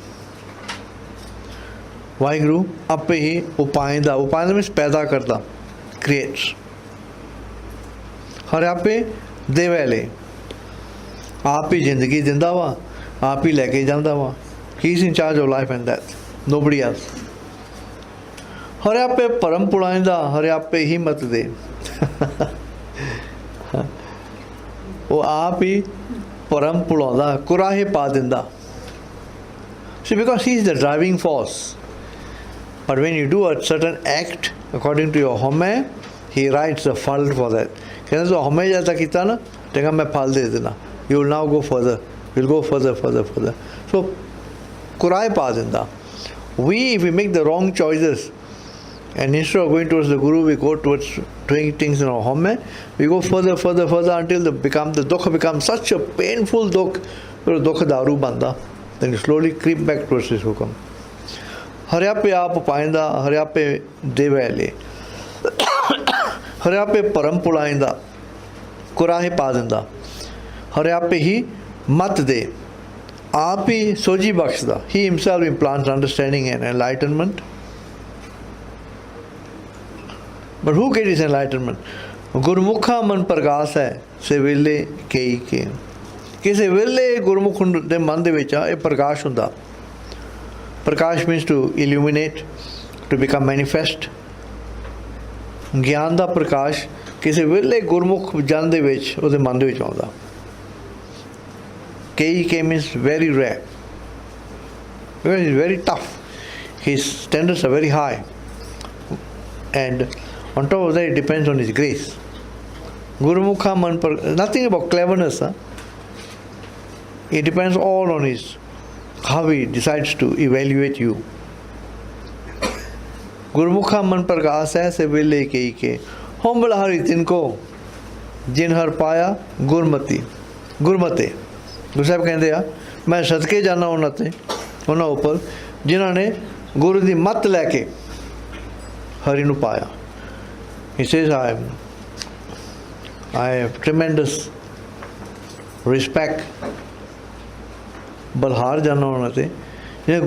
Speaker 1: Vaheguru ape hi upainda. Upainda means paida karta, creates. Hare ape devele. Aap hi zindagi dinda wa, aap hi leke janda wa. He is in charge of life and death, nobody else. हरे आपे परम पुलाइंदा, हरे आपे ही मत दे। वो आप ही परम पुलांदा, कुराहे पा दिंदा. See, because he is the driving force. But when you do a certain act according to your home, he writes the fal for that. कहने तो हमें जैसा किया ना, देखा मैं फल दे देना. You will now go further. You will go further. So, कुराहे पा दिंदा. We, if we make the wrong choices, and instead of going towards the Guru, we go towards doing things in our home, we go further until the dukha becomes such a painful dukha, dukha daru banda, then you slowly creep back towards his hukam. Haryape aap painda, haryape devele, haryape param pulainda, kurahe padinda, haryape hi mat de, aap hi soji bakshda. He himself implants understanding and enlightenment. But who gets his enlightenment? Gurmukha man pragas hai, se vele kei ke. Kise vele Gurmukh de man de vich a prakash hunda. Prakash means to illuminate, to become manifest. Gyan da prakash kise vele Gurmukh jan de vich ode man de vich aunda. Kei ke means very rare. Because he is very tough. His standards are very high. And on top of that, it depends on his grace. Gurumukha man par, nothing about cleverness. It depends all on his, how he decides to evaluate you. Gurumukha man pragas hai se vile kei ke. Hom balahari tinko jin har paya gurmati. Gurmate. Guru Sahib कहते हैं मैं सदके जाना उन्होंने ऊपर जिन्होंने गुरु की मत लैके हरि नू पाया. He says, I have tremendous respect. बलहार जाना होना थे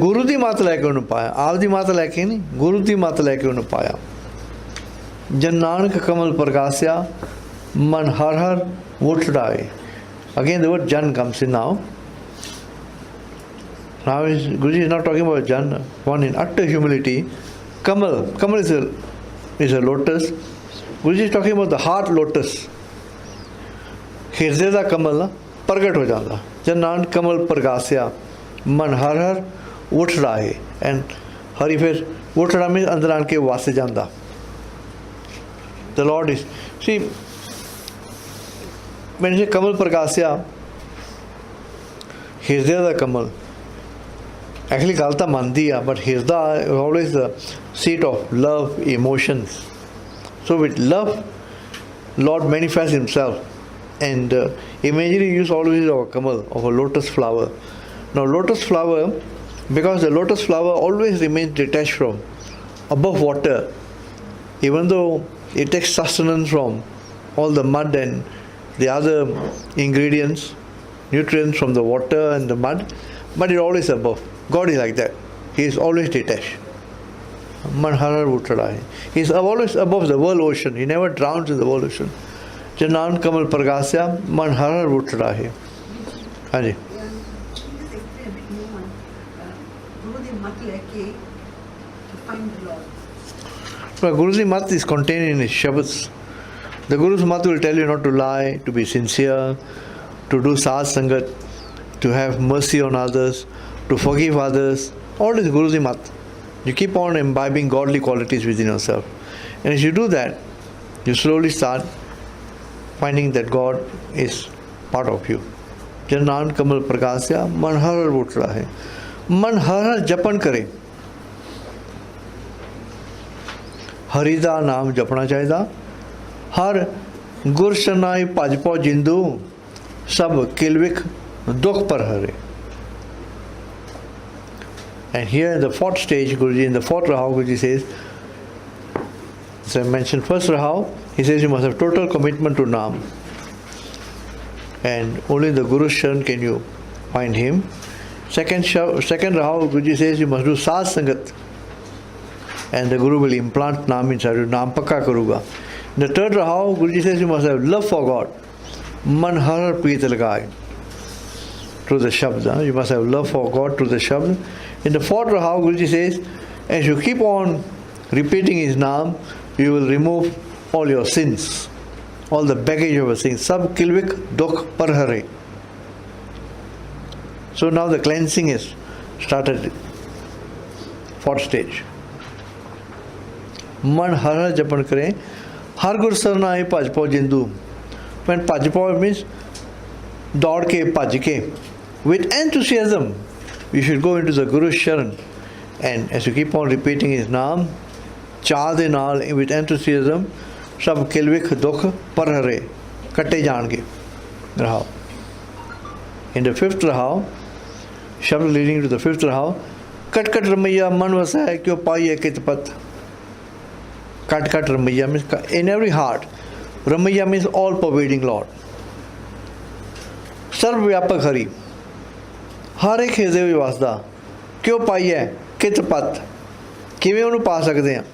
Speaker 1: गुरु की मत लैके उन्हें पाया. आप दी मत लैके नहीं, गुरु की मत लैके उन्हें पाया. जन नानक कमल प्रकाश्या Man har har votrai. Again the word Jan comes in now. Now Guruji is not talking about Jan, one in utter humility. Kamal is a lotus. Guruji is talking about the heart lotus. Hirdaya da kamal pragat ho janda. Janan kamal pragasya. Man har har votrai. And hari fir votrai means andar aan ke vaase janda. The Lord is, see, when you say Kamal Prakasya, Hirdaya Kamal, actually Kalta Mandiya, but Hirdaya is always the seat of love, emotions. So with love, Lord manifests Himself. And imagery use always of a Kamal, of a lotus flower. Now lotus flower, because the lotus flower always remains detached from above water, even though it takes sustenance from all the mud and the other ingredients, nutrients from the water and the mud, but it always above. God is like that. He is always detached. Manharar Uttarai. He is always above the world ocean. He never drowns in the world ocean. Janan Kamal Pragasya Manharar Uttarai. Haji. Guru's Mat is contained in his Shabads. The Guru's Mat will tell you not to lie, to be sincere, to do Sat Sangat, to have mercy on others, to forgive others. All is Guru's Mat. You keep on imbibing godly qualities within yourself. And as you do that, you slowly start finding that God is part of you. Janan Kamal Prakasya Manharar Votla hai. Manharar Japan kare. हरिदा नाम जपना चाहिए हर गुर शनाई भजपो जिंदू सब किलविक दुख पर हरे. And here in the fourth stage, Guruji, in the fourth Rahau, Guruji says, so I mentioned first Rahau, he says you must have total commitment to Naam. And only in the Guru's Sharan can you find him. Second Rahau, Guruji says you must do Sat Sangat. And the Guru will implant Naam inside you. Naam pakka karuga. The third Rahau, Guruji says you must have love for God. Man har preet lagai. Through the Shabd. You must have love for God through the Shabd. In the fourth Rahau, Guruji says, as you keep on repeating His Naam, you will remove all your sins. All the baggage of your sins. Sab kilvik dukh parhare. So now the cleansing is started. Fourth stage. मन हर हर जपन करें हर गुर सरनाए भज पो जिंदू. When भज पो means दौड़ के भज के. With enthusiasm you should go into the Guru's Sharan, and as you keep on repeating his Naam, चाह दे नाल with enthusiasm सब किलविख दुख परहरे कटे जाएंगे. Rahau. In the fifth Rahau, शब्द leading to the fifth Rahau, कट कट रमैया मन वसा है क्यों पाई है कित पत. Kat kat Ramaya means in every heart. Ramaya means all pervading Lord. Sarv Vyapak Hari. हर एक हृदय विवासदा क्यों पाई है कित पत किवें उन्हें पा सकते हैं.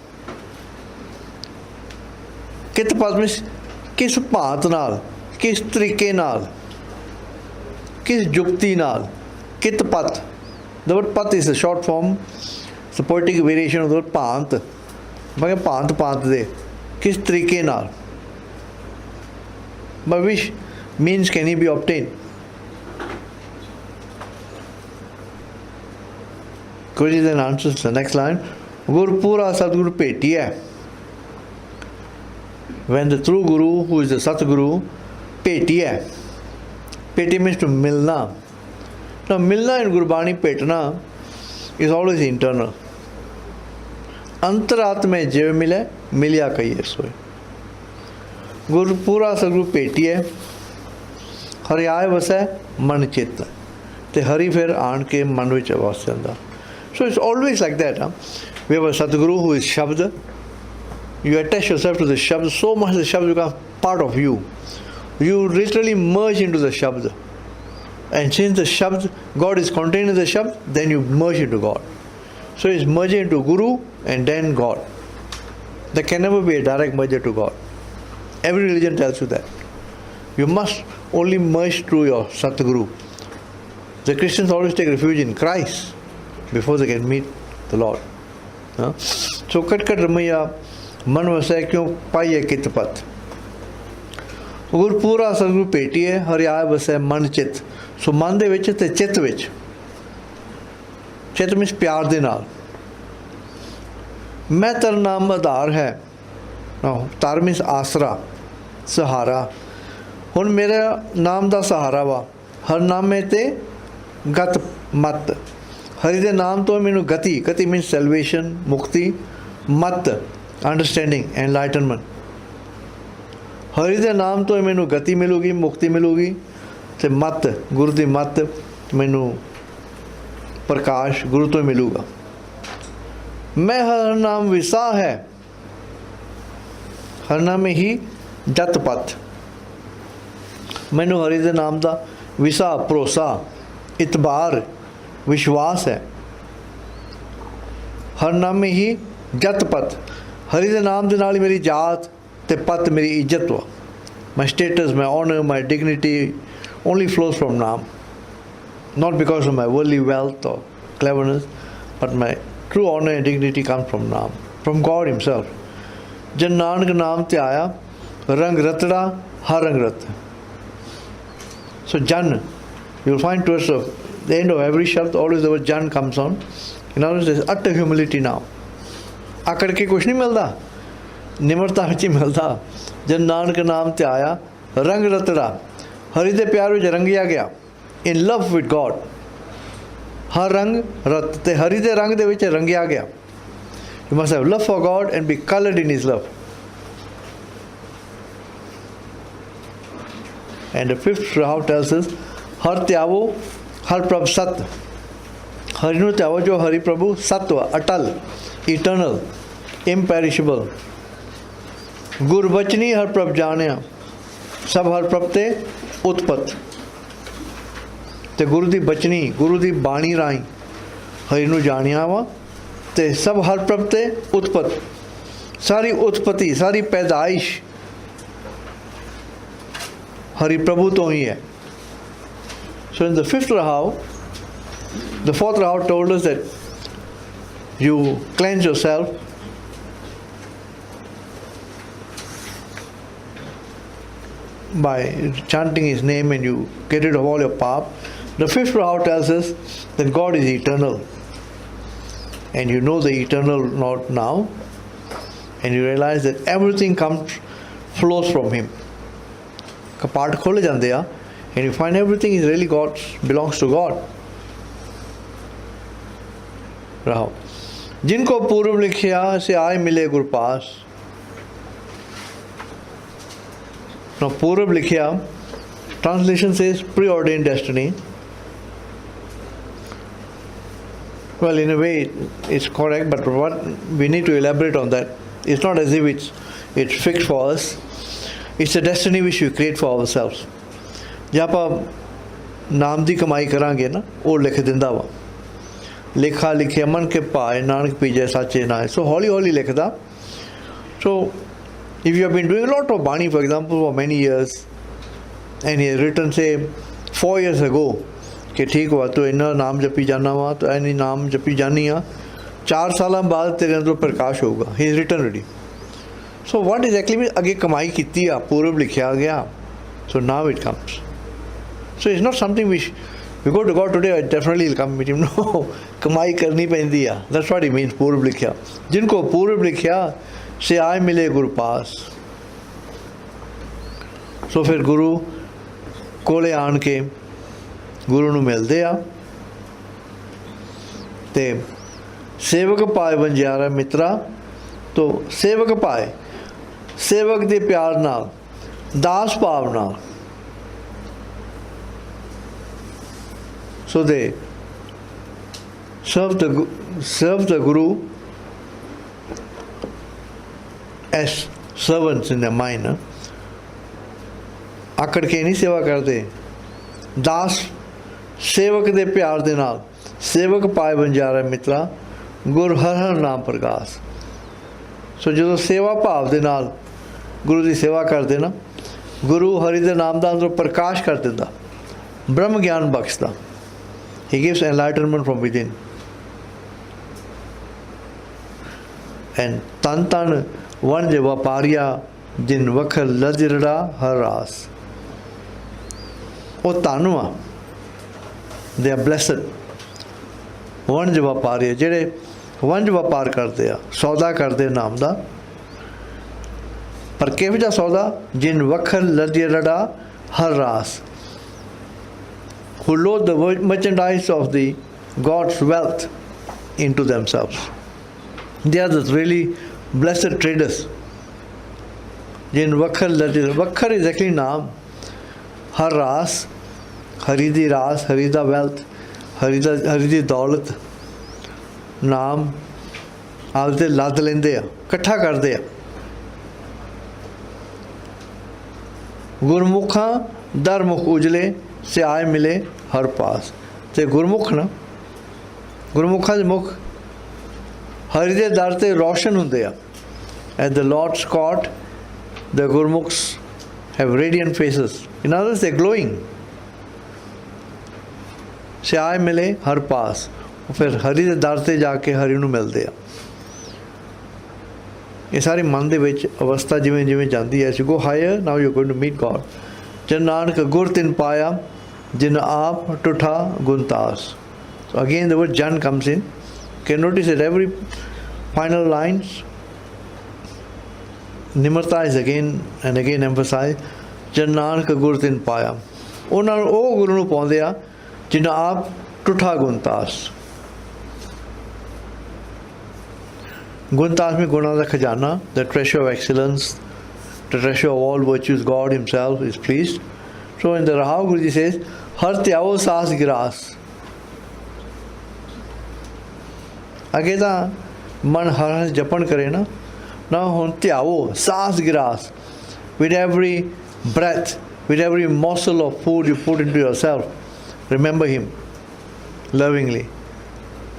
Speaker 1: कित पत मीन्स किस भांत नाल, किस तरीके नाल, किस जुक्ति नाल. कित पत. The word pat is a short form, it's a poetic variation of the word pant. भाई भांत भांत दे किस तरीके नाल. By which means can he be obtained? Guruji then answers the next line. Gurpura Satguru Peti hai. When the true Guru, who is the Satguru, Peti hai. Peti means to milna. Now milna in Gurbani Petna is always internal. अंतरात्मे जीव मिले मिलिया कहिए सोए. गुरु पूरा सगुरु पेटी है हरि आए वसै मन चित्त ते हरि फिर आन के मन विच वस जांदा. So it's always like that. We have a Satguru who is Shabd. You attach yourself to the Shabd so much the Shabd becomes part of you. You literally merge into the Shabd. And since the Shabd, God is contained in the Shabd, then you merge into God. So it's merging into Guru and then God. There can never be a direct merger to God. Every religion tells you that. You must only merge through your Satguru. The Christians always take refuge in Christ before they can meet the Lord. So kat kat ramaya man vasai kyun paiye kit pat. ਗੁਰ ਪੂਰਾ ਸਤਿਗੁਰੂ ਭੇਟੀਏ ਹਰਿਆਏ ਵਸੈ ਮਨ ਚਿੱਤ। ਸੋ ਮਨ ਦੇ ਵਿੱਚ ਅਤੇ ਚਿੱਤ ਵਿੱਚ, ਚਿੱਤ ਮੀਨਸ ਪਿਆਰ ਦੇ ਨਾਲ। ਮੈਂ ਤੇਰਾ ਨਾਮ ਆਧਾਰ ਹੈ, ਤਾਰ ਮੀਨਸ ਆਸਰਾ, ਸਹਾਰਾ। ਹੁਣ ਮੇਰਾ ਨਾਮ ਦਾ ਸਹਾਰਾ ਵਾ, ਹਰ ਨਾਮੇ ਤੇ ਗਤ ਮਤ। ਹਰੀ ਦੇ ਨਾਮ ਤੋਂ ਮੈਨੂੰ ਗਤੀ, ਗਤੀ ਮੀਨਸ ਸੈਲਵੇਸ਼ਨ, ਮੁਕਤੀ, ਮਤ ਅੰਡਰਸਟੈਂਡਿੰਗ, ਐਨਲਾਈਟਨਮੈਂਟ। ਹਰੀ ਦੇ ਨਾਮ ਤੋਂ ਮੈਨੂੰ ਗਤੀ ਮਿਲੂਗੀ, ਮੁਕਤੀ ਮਿਲੂਗੀ, ਅਤੇ ਮਤ, ਗੁਰੂ ਦੀ ਮਤ ਮੈਨੂੰ ਪ੍ਰਕਾਸ਼ ਗੁਰੂ ਤੋਂ ਮਿਲੂਗਾ। ਮੈਂ ਹਰ ਨਾਮ ਵਿਸਾ ਹੈ, ਹਰ ਨਾਮੇ ਹੀ ਜਤ ਪਤ। ਮੈਨੂੰ ਹਰੀ ਦੇ ਨਾਮ ਦਾ ਵਿਸਾ, ਭਰੋਸਾ, ਇਤਬਾਰ, ਵਿਸ਼ਵਾਸ ਹੈ। ਹਰ ਨਾਮੇ ਹੀ ਜਤ ਪਤ। ਹਰੀ ਦੇ ਨਾਮ ਦੇ ਨਾਲ ਹੀ ਮੇਰੀ ਜਾਤ ਅਤੇ ਪਤ ਮੇਰੀ ਇੱਜ਼ਤ ਵਾ। My status, my honour, my dignity only flows from Naam. Not because of my worldly wealth or cleverness, but my true honor and dignity comes from Naam, from God Himself. Jan Nanak Naam te aaya, rang ratda har rang rat. So Jan, you will find towards the end of every shabd always the word Jan comes on. In other words, there is utter humility now. Akad ke kuch nahi milda, ਨਿਮਰਤਾ ਵਿੱਚ ਹੀ ਮਿਲਦਾ। ਜਨ ਨਾਨਕ ਨਾਮ ਤੇ ਆਇਆ ਰੰਗ ਰਤੜਾ, ਹਰੀ ਦੇ ਪਿਆਰ ਵਿੱਚ ਰੰਗਿਆ ਗਿਆ, ਇਨ ਲਵ ਵਿਦ ਗੋਡ। ਹਰ ਰੰਗ ਰਤ, ਤੇ ਹਰੀ ਦੇ ਰੰਗ ਦੇ ਵਿੱਚ ਰੰਗਿਆ ਗਿਆ। You must have love for God and B coloured in his love. And the fifth ਰਾਹ ਟੈਲਸ ਅਸ, ਹਰ ਧਿਆਵੋ ਹਰ ਪ੍ਰਭ ਸਤ। ਹਰੀ ਨੂੰ ਧਿਆਵੋ ਜੋ ਹਰੀ ਪ੍ਰਭੂ ਸਤ ਵਾ, ਅਟਲ, ਇਟਰਨਲ, ਇੰਪੈਰਿਸ਼ੇਬਲ। ਗੁਰਬਚਨੀ ਹਰ ਪ੍ਰਭ ਜਾਣਿਆ, ਸਭ ਹਰ ਪ੍ਰਭ ਤੇ ਉਤਪਤ। ਤੇ ਗੁਰੂ ਦੀ ਬਚਨੀ, ਗੁਰੂ ਦੀ ਬਾਣੀ ਰਾਹੀਂ ਹਰੀ ਨੂੰ ਜਾਣਿਆ ਵਾ, ਤੇ ਸਭ ਹਰ ਪ੍ਰਭ ਤੇ ਉਤਪਤ। ਸਾਰੀ ਉਤਪਤੀ, ਸਾਰੀ ਪੈਦਾਇਸ਼ ਹਰੀ ਪ੍ਰਭੂ ਤੋਂ ਹੀ ਹੈ। ਸੋ ਇਨ ਦ ਫਿਫਥ ਰਾਹ, the fourth Rav told us that you cleanse yourself by chanting His name and you get rid of all your pap. The fifth Rav tells us that God is eternal and you know the eternal not now, and you realize that everything flows from Him. Kapat khole jande a, and you find everything is really God's, belongs to God. रहो जिनको पूर्व लिखिया से आए मिले गुर पास। Now पूर्व लिखिया, translation says preordained destiny. Well, in a way it's correct, but what we need to elaborate on that. It's not as if it's fixed for us. It's a destiny which we create for ourselves. ਜੇ ਆਪਾਂ ਨਾਮ ਦੀ ਕਮਾਈ ਕਰਾਂਗੇ ਨਾ, ਉਹ ਲਿਖ ਦਿੰਦਾ ਵਾ। ਲਿਖਾ ਲਿਖਿਆ ਮਨ ਕੇ ਭਾਏ ਨਾਨਕ ਪੀਜੈ ਸਾਚੇ ਨਾਏ। ਸੋ ਹੌਲੀ ਹੌਲੀ ਲਿਖਦਾ। ਸੋ if you have been doing a lot of Bani, for example, for many years, and he has written, say, 4 years ago, कि ठीक हुआ तो इन्ना नाम जपी जाना हुआ, तो ऐनी नाम जपी जानी आ, 4 साल बाद तेरे अंदर प्रकाश होगा। He is written already. So what exactly means अगे कमाई कीती आ, पूर्व लिखिया गया, so now it comes. So it's not something which we go to God today, definitely he'll come meet him. No, कमाई करनी पैंदी आ. That's what he means, पूर्व लिखिया। जिनको पूर्व लिखिया से आए मिले गुरु पास। सो फिर गुरु कोले आन के गुरु ਨੂੰ ਮਿਲਦੇ ਆ, ਤੇ ਸੇਵਕ ਪਾਏ ਬੰਜਾਰਾ ਮਿੱਤਰਾ। ਤੋ ਸੇਵਕ ਪਾਏ, ਸੇਵਕ ਦੇ ਪਿਆਰ ਨਾਲ, ਦਾਸ ਭਾਵ ਨਾਲ। So they serve the Guru as servants in their mind. ਆਕੜ ਕੇ ਨਹੀਂ ਸੇਵਾ ਕਰਦੇ। ਦਾਸ ਸੇਵਕ ਦੇ ਪਿਆਰ ਦੇ ਨਾਲ, ਸੇਵਕ ਪਾਏ ਬੰਜਾਰਾ ਮਿੱਤਰਾ, ਗੁਰ ਹਰ ਹਰ ਨਾਮ ਪ੍ਰਕਾਸ਼। ਸੋ ਜਦੋਂ ਸੇਵਾ ਭਾਵ ਦੇ ਨਾਲ ਗੁਰੂ ਦੀ ਸੇਵਾ ਕਰਦੇ ਨਾ, ਗੁਰੂ ਹਰੀ ਦੇ ਨਾਮ ਦਾ ਅੰਦਰੋਂ ਪ੍ਰਕਾਸ਼ ਕਰ ਦਿੰਦਾ, ਬ੍ਰਹਮ ਗਿਆਨ ਬਖਸ਼ਦਾ। He gives enlightenment from within. And ਤਨ ਤਨ ਵਣਜ ਵਪਾਰੀਆ ਜਿਨ ਵਖਰ ਲਜਰੜਾ ਹਰ ਰਾਸ। ਉਹ ਧਨ ਵਾ, they are blessed। ਵਣਜ ਵਪਾਰੀ ਜਿਹੜੇ ਵਣਜ ਵਪਾਰ ਕਰਦੇ ਆ, ਸੌਦਾ ਕਰਦੇ ਨਾਮ ਦਾ। ਪਰ ਕਿਹੋ ਜਿਹਾ ਸੌਦਾ? ਜਿਨ ਵਖਰ ਲਜਰੜਾ ਹਰ ਰਾਸ, who load the merchandise of the God's wealth into themselves. They are the really blessed traders. जिन वखर लज, वखर is actually नाम, हर रास, हरी दी रास, हरी दा wealth, हरी दी दौलत, नाम आपदे लद लेंदे आ, इकट्ठा करदे आ। गुरमुखां दर मुख उजले से आए मिले हर पास। ते गुरमुख ना, गुरमुखां दे मुख हरि दे दर ते रोशन हुंदे आ। At the Lord's court, the Gurmukhs have radiant faces. In other words, they're glowing. से आए मिले हर पास, फिर हरि दे दर ते जाके हरि नूं मिलदे आ। ये सारे मन दे विच अवस्था जिवें जिवें जांदी है, as you go higher, now you're going to meet God. जन नानक गुर तिन पाया जिन आप टुठा गुनतास। So again the word Jan comes in. Can notice that every final lines, Nimarta is again and again emphasized. Jan Nanak Gur Tin Paya। ਉਹਨਾਂ ਨੂੰ ਉਹ ਗੁਰੂ ਨੂੰ ਪਾਉਂਦੇ ਆ ਜਿਨ੍ਹਾਂ ਆਪ ਟੁੱਠਾ ਗੁਣਤਾਸ। ਗੁਣਤਾਸ में गुणों का खजाना, the treasure of excellence, the treasure of all virtues, God himself is pleased. So in the Rahav Guruji says, हर त्यावो सास गिरास। अगे तो मन हर हर जपन करे ना, now ਹੁਣ ਧਿਆਵੋ ਸਾਸ ਗਿਰਾਸ। With every breath, with every morsel of food you put into yourself, remember him lovingly।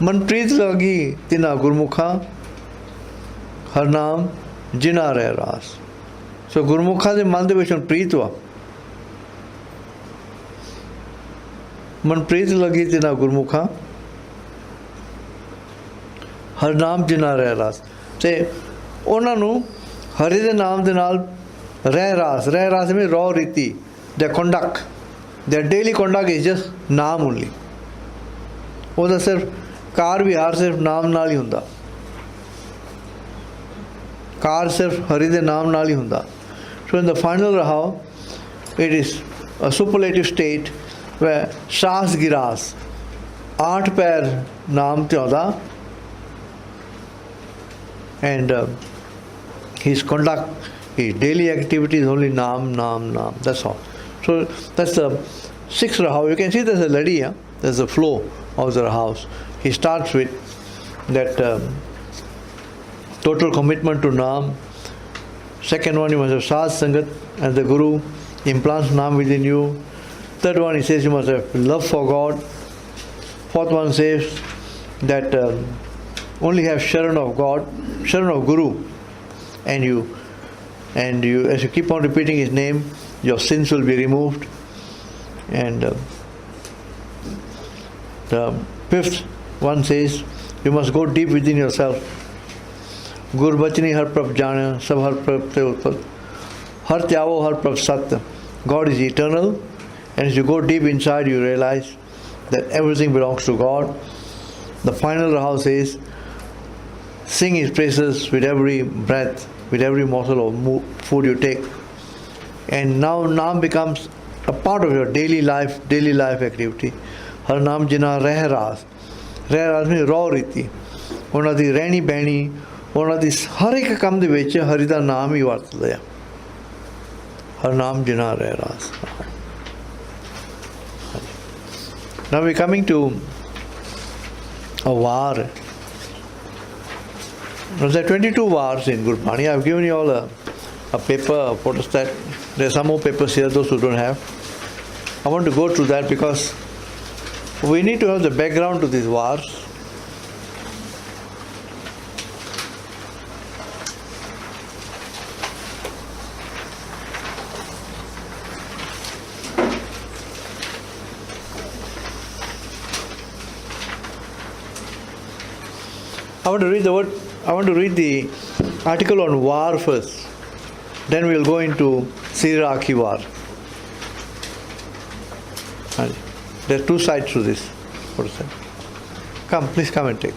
Speaker 1: Manpreet ਲਗੀ ਤਿਨਾ ਗੁਰਮੁਖਾਂ ਹਰ ਨਾਮ ਜਿਨਾ ਰਹਿ ਰਾਸ। ਸੋ ਗੁਰਮੁਖਾਂ ਦੇ ਮਨ ਦੇ ਵਿੱਚ ਹੁਣ ਪ੍ਰੀਤ ਵਾ। ਮਨਪ੍ਰੀਤ ਲਗੀ ਤਿਨਾ ਗੁਰਮੁਖਾਂ ਹਰ ਨਾਮ ਜਿਨਾ ਰਹਿ ਰਾਸ। ਤੇ ਉਹਨਾਂ ਨੂੰ ਹਰੀ ਦੇ ਨਾਮ ਦੇ ਨਾਲ ਰਹਿ ਰਾਸ में raw ਰੀਤੀ, their conduct, their daily conduct is just ਨਾਮ only। ਉਹਦਾ ਸਿਰਫ ਕਾਰ ਵਿਹਾਰ ਸਿਰਫ ਨਾਮ ਨਾਲ ਹੀ ਹੁੰਦਾ, ਕਾਰ ਸਿਰਫ ਹਰੀ ਦੇ ਨਾਮ ਨਾਲ ਹੀ ਹੁੰਦਾ। So in the final Rahav, it is a superlative state where ਸਾਸ ਗਿਰਾਸ, 8 ਪੈਰ ਨਾਮ ਤੇ ਆਉਂਦਾ, and his conduct, his daily activity is only naam, that's all. So that's the 6th Rahav. You can see there's a ladi, there's a flow of the Rahavs. He starts with that total commitment to naam. Second one, you must have Saz Sangat, and the Guru implants naam within you. Third one, he says you must have love for God. Fourth one says that only have Sharan of God, Sharan of Guru, and you as you keep on repeating his name, your sins will be removed. And the 5th one says you must go deep within yourself. Gur bachni har prab jana, sab har prab te utpat, har tyavo har prab sat। God is eternal, and as you go deep inside you realize that everything belongs to God. The final Rahav says, sing his praises with every breath, with every morsel of food you take. And now naam becomes a part of your daily life activity. Har naam jina reh raas means raw riti, ਉਹਨਾਂ ਦੀ ਰਹਿਣੀ ਬਹਿਣੀ, ਉਹਨਾਂ ਦੀ ਹਰ ਇੱਕ ਕੰਮ ਦੇ ਵਿੱਚ ਹਰੀ ਦਾ ਨਾਮ ਹੀ ਵਰਤਦੇ ਆ। ਹਰ ਨਾਮ ਜਿਨਾ ਰਹਿ ਰਾਸ। Now we're coming to a var. There are 22 vars in Gurbani. I've given you all a paper, a photostat. There are some more papers here, those who don't have. I want to go through that because we need to have the background to these vars. I want to read the article on war first. Then we'll go into Sri Raag ki war. And there are two sides to this. What is that? Come, please come and take.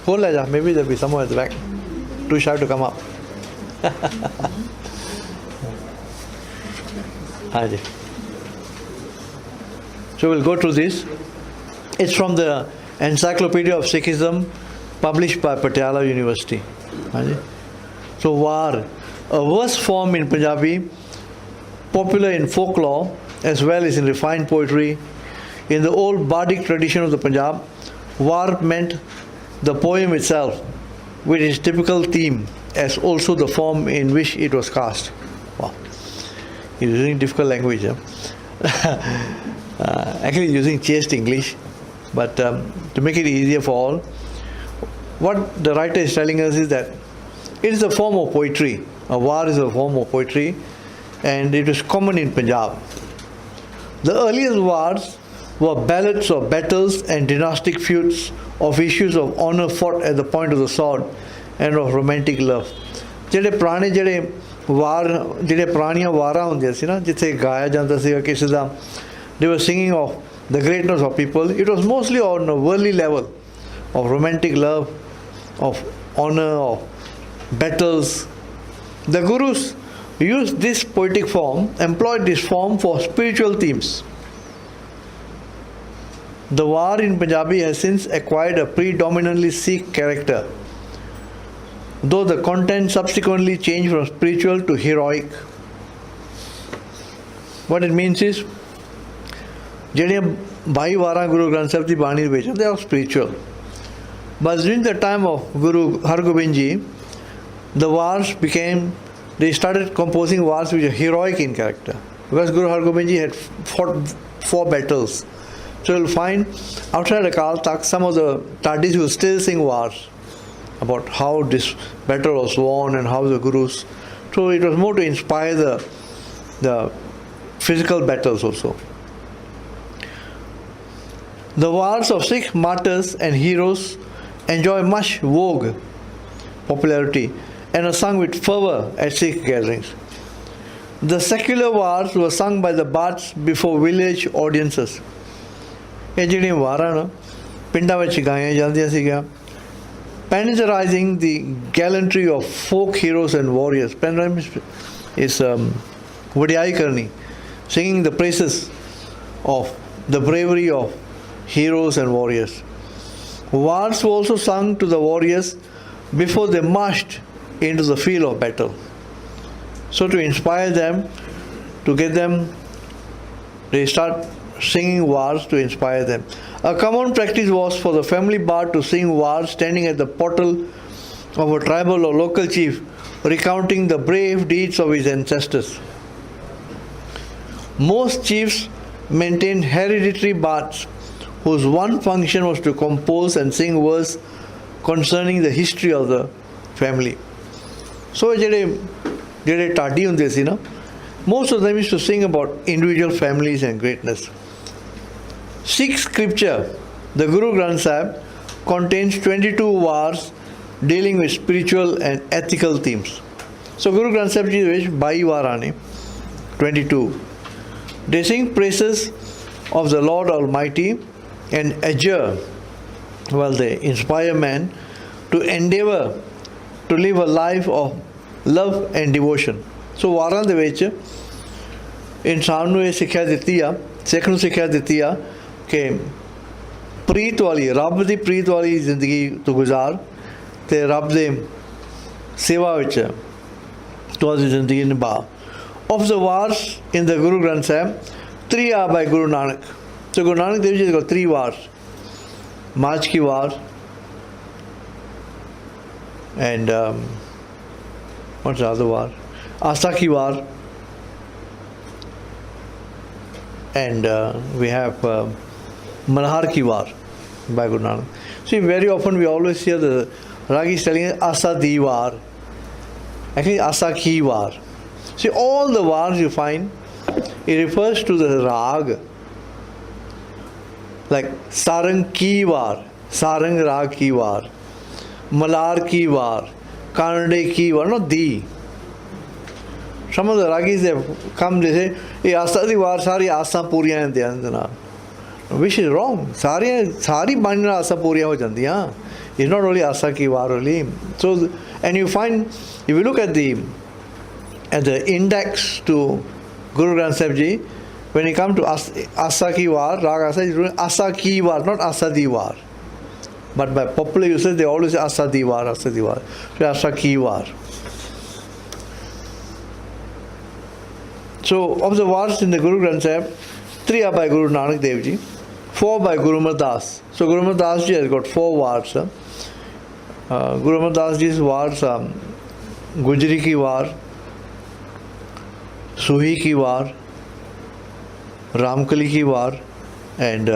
Speaker 1: Hold Laja, maybe there'll be someone at the back. Too shy to come up. Haji. So we'll go through this. It's from the Encyclopedia of Sikhism, published by Patiala University. Haji. So war, a verse form in Punjabi, popular in folklore as well as in refined poetry. In the old bardic tradition of the Punjab, war meant the poem itself, with its typical theme, as also the form in which it was cast. Wow. He's using difficult language. Actually using chaste English, but to make it easier for all, what the writer is telling us is that it is a form of poetry. A war is a form of poetry, and it is common in Punjab. The earliest wars were ballads of battles and dynastic feuds, of issues of honor fought at the point of the sword, and of romantic love. ਜਿਹੜੇ ਪੁਰਾਣੀਆਂ ਵਾਰਾਂ ਹੁੰਦੀਆਂ ਸੀ ਨਾ, ਜਿੱਥੇ ਗਾਇਆ ਜਾਂਦਾ ਸੀਗਾ ਕਿਸੇ ਦਾ, they were singing of the greatness of people. It was mostly on a worldly level, of romantic love, of honor, of battles. The gurus used this poetic form, employed this form for spiritual themes. The war in Punjabi has since acquired a predominantly Sikh character, though the content subsequently changed from spiritual to heroic. What it means is, ਜਿਹੜੀਆਂ 22 ਵਾਰਾਂ ਗੁਰੂ ਗ੍ਰੰਥ ਸਾਹਿਬ ਦੀ ਬਾਣੀ ਵਿੱਚ, they are spiritual. But during the time of Guru Hargobind Ji, the wars they started composing wars which are heroic in character. Because Guru Hargobind Ji had fought 4 battles. So you'll find outside Akal Takht, some of the Tadis will still sing wars about how this battle was won and how the Gurus. So it was more to inspire the physical battles also. The wars of Sikh martyrs and heroes enjoy much vogue, popularity, and are sung with fervor at Sikh gatherings. The secular wars were sung by the bards before village audiences. ਇਹ ਜਿਹੜੀਆਂ ਵਾਰਾਂ ਨਾ ਪਿੰਡਾਂ ਵਿੱਚ ਗਾਈਆਂ ਜਾਂਦੀਆਂ ਸੀਗੀਆਂ, panegyrizing the gallantry of folk heroes and warriors. Panegyrizing is ਵਡਿਆਈ ਕਰਨੀ, singing the praises of the bravery of heroes and warriors. Wars were also sung to the warriors before they marched into the field of battle. So to inspire them, to get them, they start singing wars to inspire them. A common practice was for the family bard to sing wars standing at the portal of a tribal or local chief, recounting the brave deeds of his ancestors. Most chiefs maintained hereditary bards whose one function was to compose and sing verse concerning the history of the family. So ਜਿਹੜੇ ਢਾਡੀ ਹੁੰਦੇ ਸੀ ਨਾ, most of them used to sing about individual families and greatness. Sikh scripture, the Guru Granth Sahib, contains 22 wars dealing with spiritual and ethical themes. So Guru Granth Sahib ji ਵਿੱਚ 22 ਵਾਰਾਂ ਨੇ, 22. They sing praises of the Lord Almighty and adjure, they inspire man to endeavor to live a life of love and devotion. So ਵਾਰਾਂ ਦੇ ਵਿੱਚ ਇਨਸਾਨ ਨੂੰ ਇਹ ਸਿੱਖਿਆ ਦਿੱਤੀ ਆ, ਸਿੱਖ ਨੂੰ ਸਿੱਖਿਆ ਦਿੱਤੀ ਆ ਕਿ ਪ੍ਰੀਤ ਵਾਲੀ, ਰੱਬ ਦੀ ਪ੍ਰੀਤ ਵਾਲੀ ਜ਼ਿੰਦਗੀ ਤੂੰ ਗੁਜ਼ਾਰ ਅਤੇ ਰੱਬ ਦੇ ਸੇਵਾ ਵਿੱਚ ਤੂੰ ਆਪਣੀ ਜ਼ਿੰਦਗੀ ਨਿਭਾ. Of the wars in the Guru Granth Sahib, 3 are by Guru Nanak. So Guru Nanak Dev Ji has got 3 wars. March ki war, and what's the other war? Asa ki war, and we have Malhar ki war by Guru Nanak. See, very often we always hear the Ragis telling us Asa di war. Actually, Asa ki war. See, all the wars you find, it refers to the Rag like Sarang ki war, Sarang Raag ki war, Malar ki war, Karnade ki war, not the. Some of the Ragis have come, they say, hey, Asa di war, sari Asa puriyan hain dhyana. Which is wrong. Sari banina Asa puriya ho jandiyan. It's not only Asa ki war only. So, and you find, if you look at the index to Guru Granth Sahib Ji, when you come to Asa ki war, Raag Asa is doing Asa ki war, not Asa di war. But by popular usage, they always say Asa di war, Asa di war. So Asa ki war. So of the wars in the Guru Granth Sahib, 3 are by Guru Nanak Dev Ji, 4 by Guru Amar Das. So Guru Amar Das Ji has got 4 wars. Guru Amar Das Ji's wars are Gujri ki war, Suhi ki war, Ramkali ki war, and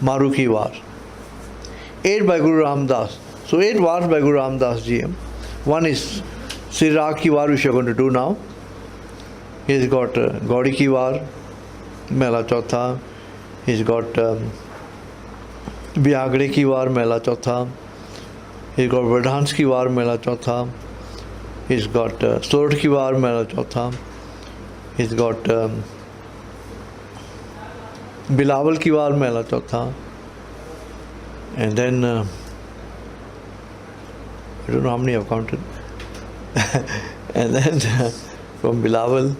Speaker 1: Maru ki war. 8 by Guru Ramdas. So 8 wars by Guru Ramdas Ji. One is Sri Raag ki war, which we are going to do now. He's got Gaudi ki war, Mela Chautha. He's got Biyagde ki war, Mela Chautha. He's got Vardhans ki war, Mela Chautha. He's got Sorot ki war, Mela Chautha. He's got Bilawal ki war, Mela Chautha. And then I don't know how many I've counted. And then from Bilawal,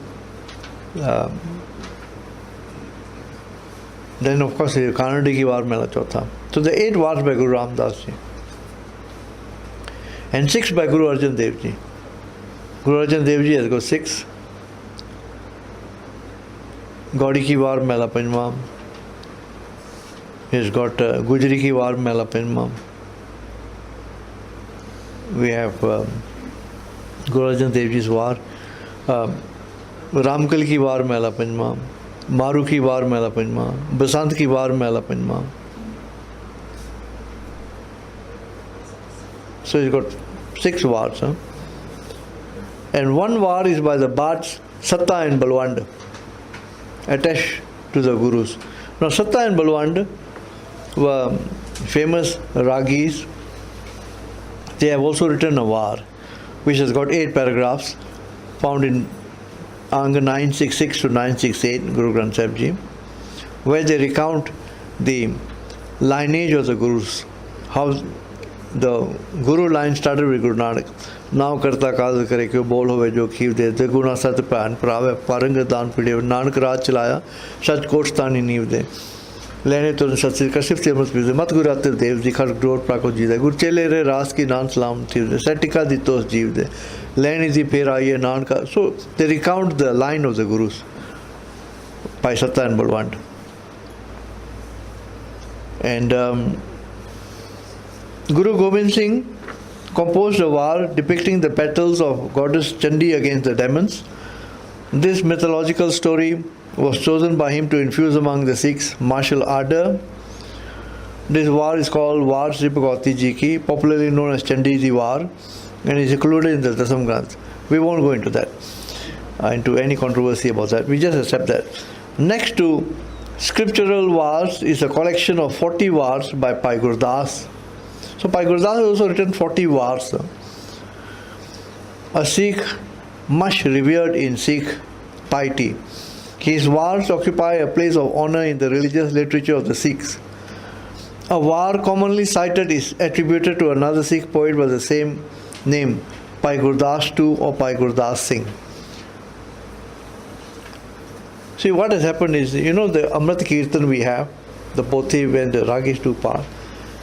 Speaker 1: then of course Karnade ki war, Mela Chautha. So the 8 wars by Guru Ramdas Ji. And 6 by Guru Arjan Dev Ji. Guru Arjan Dev Ji has got 6. Gaudi ki war, Mela Panjma. He's got Gujri ki war, Mela Panjma. We have Guru Arjan Dev Ji's war. Ramkal ki war, Mela Panjma. Maru ki war, Mela Panjma. Basant ki war, Mela Panjma. So he's got 6 wars. And 1 war is by the Bards Satta and Balwand, attached to the Gurus. Now Satta and Balwand were famous Ragis. They have also written a war, which has got 8 paragraphs, found in Ang 966 to 968, Guru Granth Sahib Ji, where they recount the lineage of the Gurus, how the Guru line started with Guru Nanak. Now karta kaaz kare kyo bol hove jo khiv de te guna sat pan prave parang dan pide Nanak raaj chalaya sach koch tani niv de lene to sat ka sif temat pide mat Guru atir dev ji khar grod prako ji de Guru chele re ras ki nan salam thiv de satika di tos jiv de lene di pher aiye nan ka. So they recount the line of the Gurus by Satta and Balwand. And Guru Gobind Singh composed a war depicting the battles of goddess Chandi against the demons. This mythological story was chosen by him to infuse among the Sikhs martial ardor. This war is called War Sri Bhagavati Ji Ki, popularly known as Chandi Di War, and is included in the Dasam Granth. We won't go into that, into any controversy about that. We just accept that. Next to scriptural wars is a collection of 40 wars by Bhai Gurdas. So Bhai Gurdas has also written 40 wars. A Sikh much revered in Sikh piety. His wars occupy a place of honor in the religious literature of the Sikhs. A war commonly cited is attributed to another Sikh poet by the same name, Bhai Gurdas II or Bhai Gurdas Singh. See, what has happened is, you know, the Amrit Kirtan we have, the Pothi when the Ragish do part.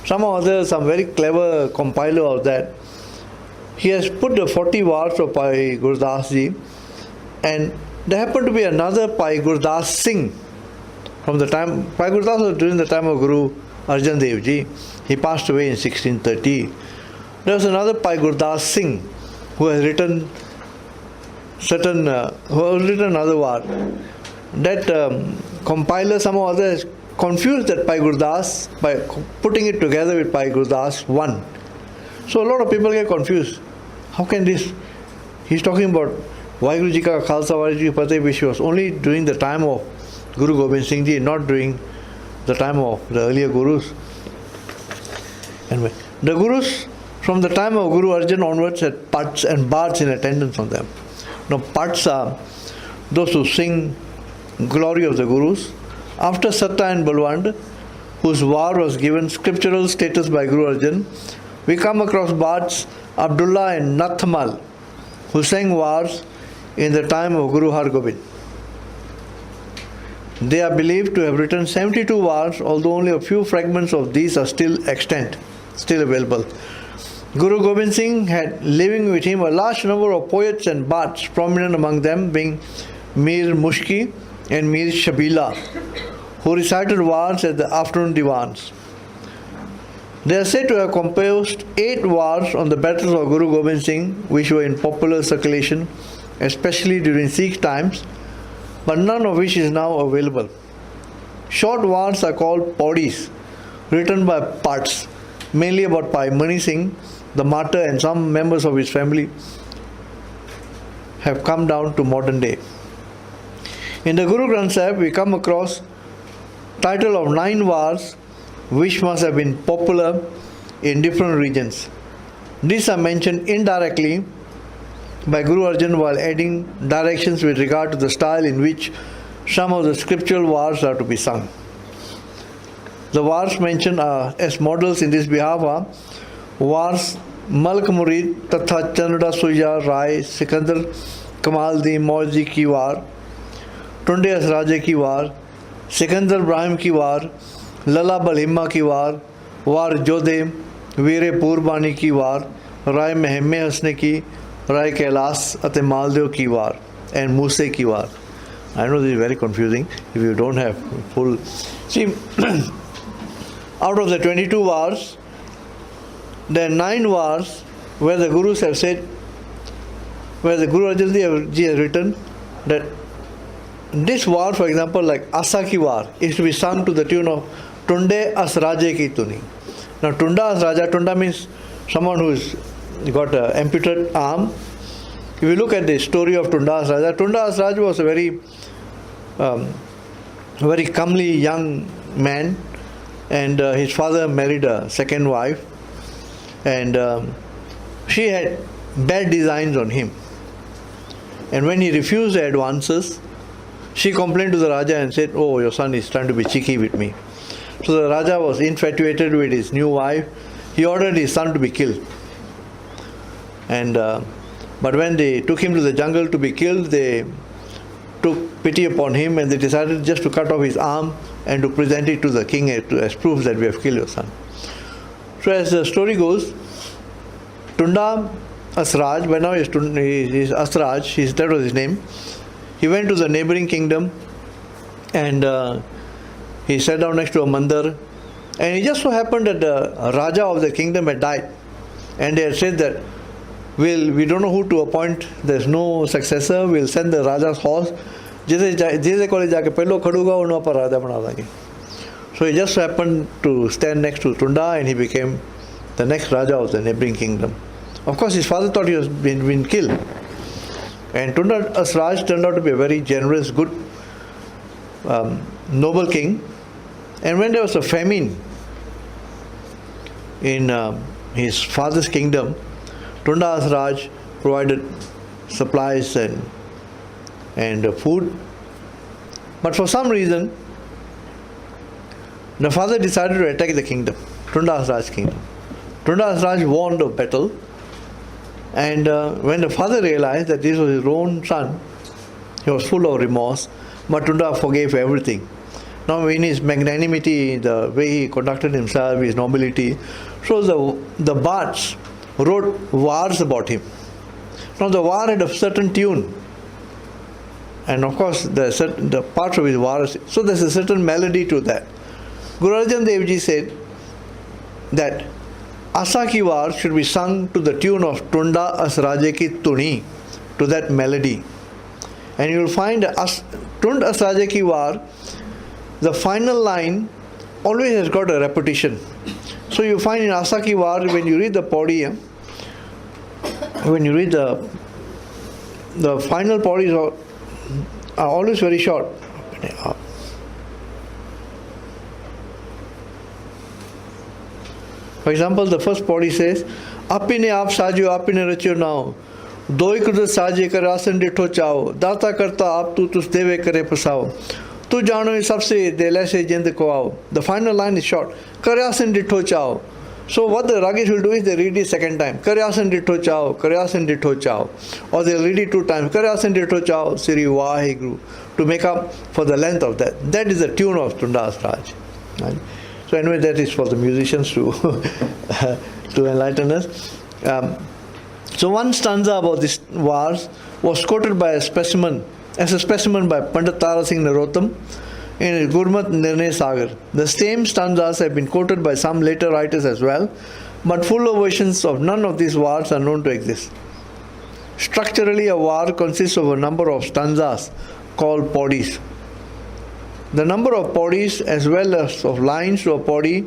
Speaker 1: Some very clever compiler of that, he has put the 40 wars of Bhai Gurdas Ji, and there happened to be another Bhai Gurdas Singh from the time. Bhai Gurdas was during the time of Guru Arjan Dev Ji. He passed away in 1630. There was another Bhai Gurdas Singh who has written another war. That compiler somehow other has confused that Bhai Gurdas by putting it together with Bhai Gurdas I. So a lot of people get confused. How can this? He's talking about Vaheguru Ji ka Khalsa Vaheguru Ji Fateh, which was only during the time of Guru Gobind Singh Ji, not during the time of the earlier Gurus. Anyway, the Gurus from the time of Guru Arjan onwards had Pats and bards in attendance on them. Now Pats are those who sing glory of the Gurus. After Satta and Balwand, whose war was given scriptural status by Guru Arjan, we come across bards Abdullah and Nathmal, who sang wars in the time of Guru Har Gobind. They are believed to have written 72 wars, although only a few fragments of these are still extant, still available. Guru Gobind Singh had living with him a large number of poets and bards, prominent among them being Mir Mushki and Mir Shabila, who recited wars at the afternoon divans. They are said to have composed 8 wars on the battles of Guru Gobind Singh, which were in popular circulation, especially during Sikh times, but none of which is now available. Short wars are called paudis, written by Pats, mainly about Bhai Manjeet Singh, the martyr, and some members of his family have come down to modern day. In the Guru Granth Sahib, we come across title of 9 wars which must have been popular in different regions. These are mentioned indirectly by Guru Arjan while adding directions with regard to the style in which some of the scriptural wars are to be sung. The wars mentioned as models in this behalf are wars Malk Murid तथा चंद्रा सुजा राय सिकंदर कमाल दी मौजी की वार, टुंडे असराजे की वार, सिकंदर इब्राहिम की वार, लला बलहिम्मा की वार, वार जोधे वीरे पूरबानी की वार, राय महमे हसने की, राय कैलाश अते मालदेव की वार, and Muse की वार. I know this is very confusing if you don't have full. See, out of the 22 wars, there are 9 wars where the Gurus have said, where the Guru Arjan Ji has written that this war, for example, like Asa ki war, is to be sung to the tune of Tunde Asraje ki tuni. Now, Tunda Asraja, Tunda means someone who's got an amputated arm. If you look at the story of Tunda Asraj was a very comely young man, and his father married a second wife, and she had bad designs on him. And when he refused the advances, she complained to the Raja and said, "Oh, your son is trying to be cheeky with me." So the Raja was infatuated with his new wife. He ordered his son to be killed. And but when they took him to the jungle to be killed, they took pity upon him and they decided just to cut off his arm and to present it to the king as proof that we have killed your son. So as the story goes, Tunda Asraj, by now he is Asraj, that was his name. He went to the neighboring kingdom and he sat down next to a mandir, and it just so happened that the Raja of the kingdom had died, and they had said that we don't know who to appoint, there's no successor, we'll send the Raja's horse. So he just happened to stand next to Tunda, and he became the next Raja of the neighboring kingdom. Of course, his father thought he was been killed. And Tunda Asraj turned out to be a very generous, good, noble king. And when there was a famine in his father's kingdom, Tunda Asraj provided supplies and food. But for some reason, the father decided to attack the kingdom, Tunda Asraj's kingdom. Tunda Asraj won the battle, and when the father realized that this was his own son, he was full of remorse, but Tunda forgave everything. Now in his magnanimity, the way he conducted himself, his nobility, so the bards wrote wars about him. Now the war had a certain tune, and of course the parts of his war, so there's a certain melody to that. Guru Arjan Dev Ji said that Asa ki war should be sung to the tune of Tunda Asraje ki tuni, to that melody. And you will find Tunda Asraje ki war, the final line always has got a repetition. So you find in Asa ki war, when you read the paudi, when you read the final paudis are always very short. For example, the first pauri says, Apine aap sajo, apine rachyo nao. Doi kudat saje kar asan ditho chao. Data karta aap tu tus deve kare pasao. Tu jano sabse dele se jind ko aao. The final line is short. Kare asan ditho chao. So what the Ragish will do is they read it second time. Karyasan ditho chao, karyasan ditho chao. Or they'll read it 2 times. Karyasan ditho chao, Sri Raag Guru. To make up for the length of that. That is the tune of Tundas Raj. Right? So anyway, that is for the musicians to to enlighten us. So one stanza about this wars was quoted by a specimen by Pandit Tara Singh Narottam in his Gurmat Nirnay Sagar. The same stanzas have been quoted by some later writers as well, but fuller versions of none of these wars are known to exist. Structurally, a war consists of a number of stanzas called pauris. The number of pauris as well as of lines to a pauri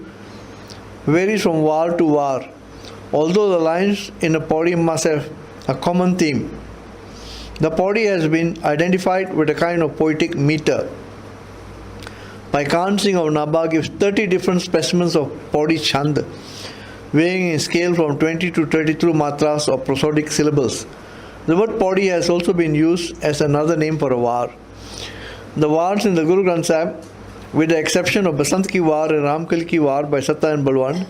Speaker 1: varies from war to war, although the lines in a pauri must have a common theme. The pauri has been identified with a kind of poetic meter. Bhai Khan Singh of Nabha gives 30 different specimens of pauri chand, varying in scale from 20 to 32 matras or prosodic syllables. The word pauri has also been used as another name for a war. The wars in the Guru Granth Sahib, with the exception of Basant Ki War and Ramkal Ki War by Satta and Balwan,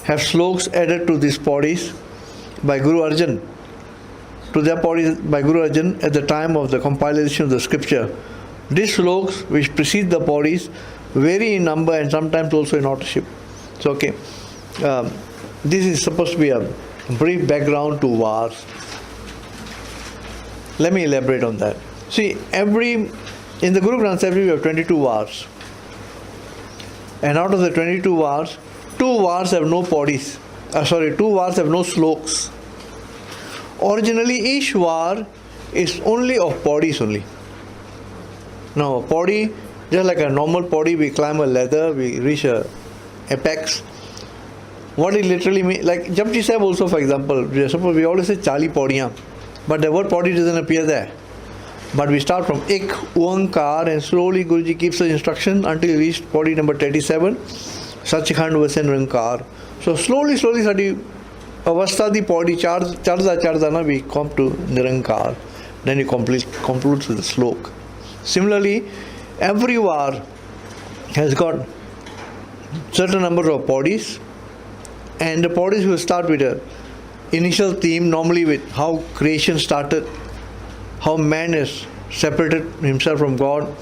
Speaker 1: have sloks added to these pauris by Guru Arjan, at the time of the compilation of the scripture. These sloks, which precede the pauris, vary in number and sometimes also in authorship. So, okay, this is supposed to be a brief background to wars. Let me elaborate on that. See, in the Guru Granth Sahib we have 22 wars. And out of the 22 wars, 2 wars have no pauris. 2 wars have no sloks. Originally, each war is only of pauris only. Now, a pauri, just like a normal pauri, we climb a ladder, we reach a apex. What it literally means, like Japji Sahib also, for example, we always say Chali pauriyan, but the word pauri doesn't appear there. But we start from Ik, Oankar, and slowly Guruji keeps the instruction until we reach pauri number 37, Sachkhand Vasen Rankar. So slowly, sadi avastadi pauri, charda, we come to Nirankar. Then he concludes with the slok. Similarly, every war has got certain number of pauris, and the pauris will start with an initial theme, normally with how creation started, how man has separated himself from God,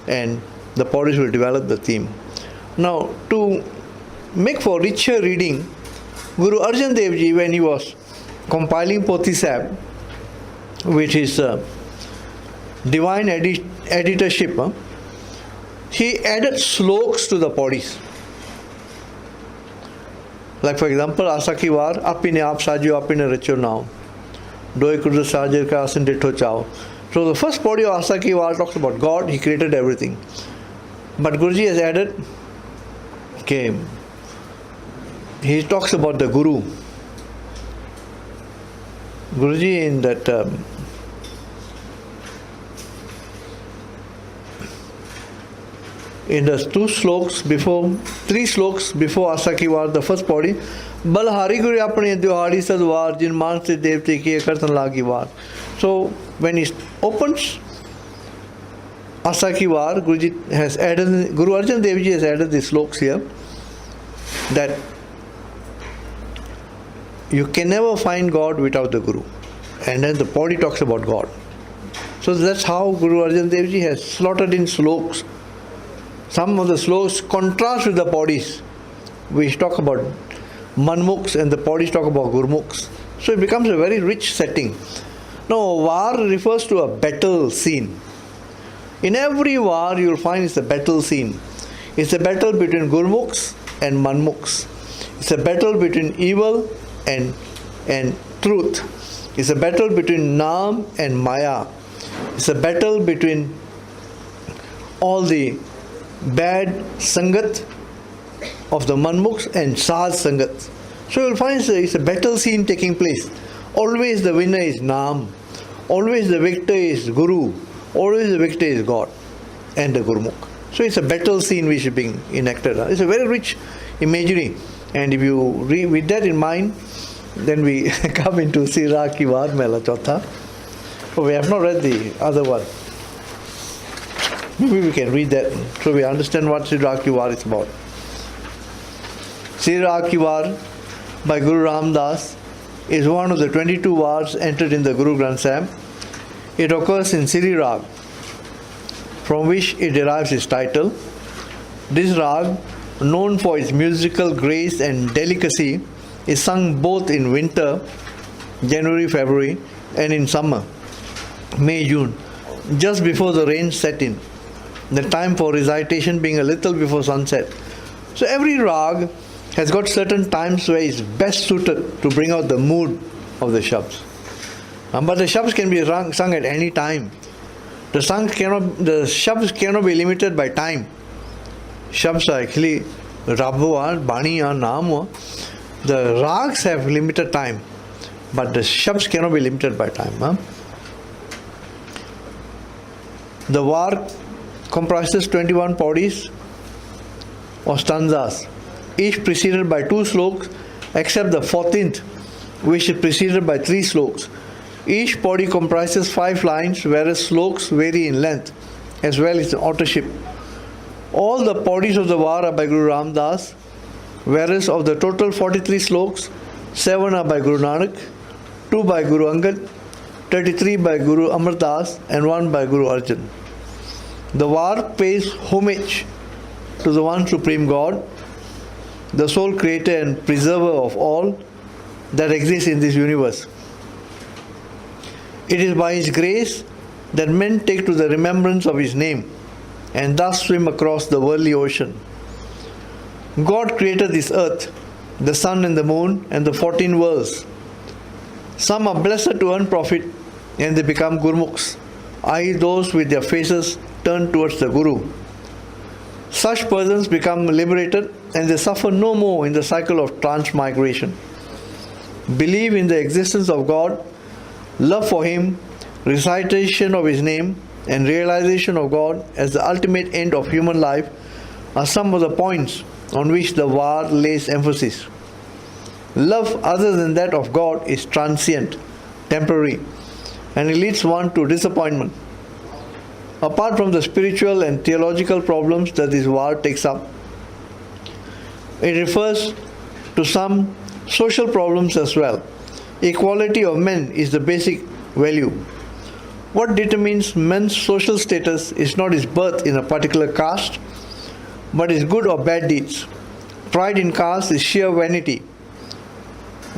Speaker 1: and the pauris will develop the theme. Now, to make for richer reading, Guru Arjan Dev Ji, when he was compiling Pothi Sahib, which is divine editorship, he added sloks to the pauris. Like for example, Asaki War, Apine aap sajo, apine rachyo nao. Doi kudat saje ka asan ditho chao. So the first pauri of Asaki War talks about God, he created everything. But Guruji has added, he talks about the Guru. Guruji in that in the 3 sloks before Asaki War, the first pauri, Balhari Guru apne Dyohari Sadwar, Jin Maan se Devte ki Kartan Lagi War. So when he opens Asaki War, Guru Arjan Dev Ji has added the sloks here, that you can never find God without the Guru. And then the pauri talks about God. So that's how Guru Arjan Dev Ji has slotted in sloks. Some of the sloks contrast with the pauris. We talk about manmukhs and the pauris talk about gurmukhs. So it becomes a very rich setting. Now, war refers to a battle scene. In every war, you will find it's a battle scene. It's a battle between gurmukhs and manmukhs. It's a battle between evil and truth. It's a battle between Naam and Maya. It's a battle between all the bad sangat of the manmukhs and saj sangat. So you'll find it's a battle scene taking place. Always the winner is Naam. Always the victor is Guru. Always the victor is God and the Gurmukh. So it's a battle scene which is being enacted. It's a very rich imagery. And if you read with that in mind, then we come into Sri Raag ki War Mehla Chautha. Oh, we have not read the other one. Maybe we can read that so we understand what Sri Raag ki War is about. Sri Raag ki War by Guru Ram Das is one of the 22 wars entered in the Guru Granth Sahib. It occurs in Sri Raag, from which it derives its title. This Raag, known for its musical grace and delicacy, is sung both in winter, January, February, and in summer, May, June, just before the rain set in, the time for recitation being a little before sunset. So every Raag has got certain times where it's best suited to bring out the mood of the Shabds. But the Shabds can be sung at any time. The Shabds cannot be limited by time. Shabds are actually Rabwa, Bani, Naam. The Rags have limited time, but the Shabds cannot be limited by time. The war comprises 21 paudis or stanzas, each preceded by 2 sloks, except the 14th, which is preceded by 3 sloks. Each paudi comprises 5 lines, whereas sloks vary in length, as well as in authorship. All the paudis of the war are by Guru Ram Das, whereas of the total 43 sloks, 7 are by Guru Nanak, 2 by Guru Angad, 33 by Guru Amar Das, and 1 by Guru Arjan. The war pays homage to the one Supreme God, the sole creator and preserver of all that exists in this universe. It is by His grace that men take to the remembrance of His name and thus swim across the worldly ocean. God created this earth, the sun and the moon, and the 14 worlds. Some are blessed to earn profit and they become Gurmukhs, i.e. those with their faces turned towards the Guru. Such persons become liberated and they suffer no more in the cycle of transmigration. Believe in the existence of God, love for Him, recitation of His name, and realization of God as the ultimate end of human life are some of the points on which the war lays emphasis. Love other than that of God is transient, temporary, and it leads one to disappointment. Apart from the spiritual and theological problems that this war takes up, it refers to some social problems as well. Equality of men is the basic value. What determines men's social status is not his birth in a particular caste, but his good or bad deeds. Pride in caste is sheer vanity.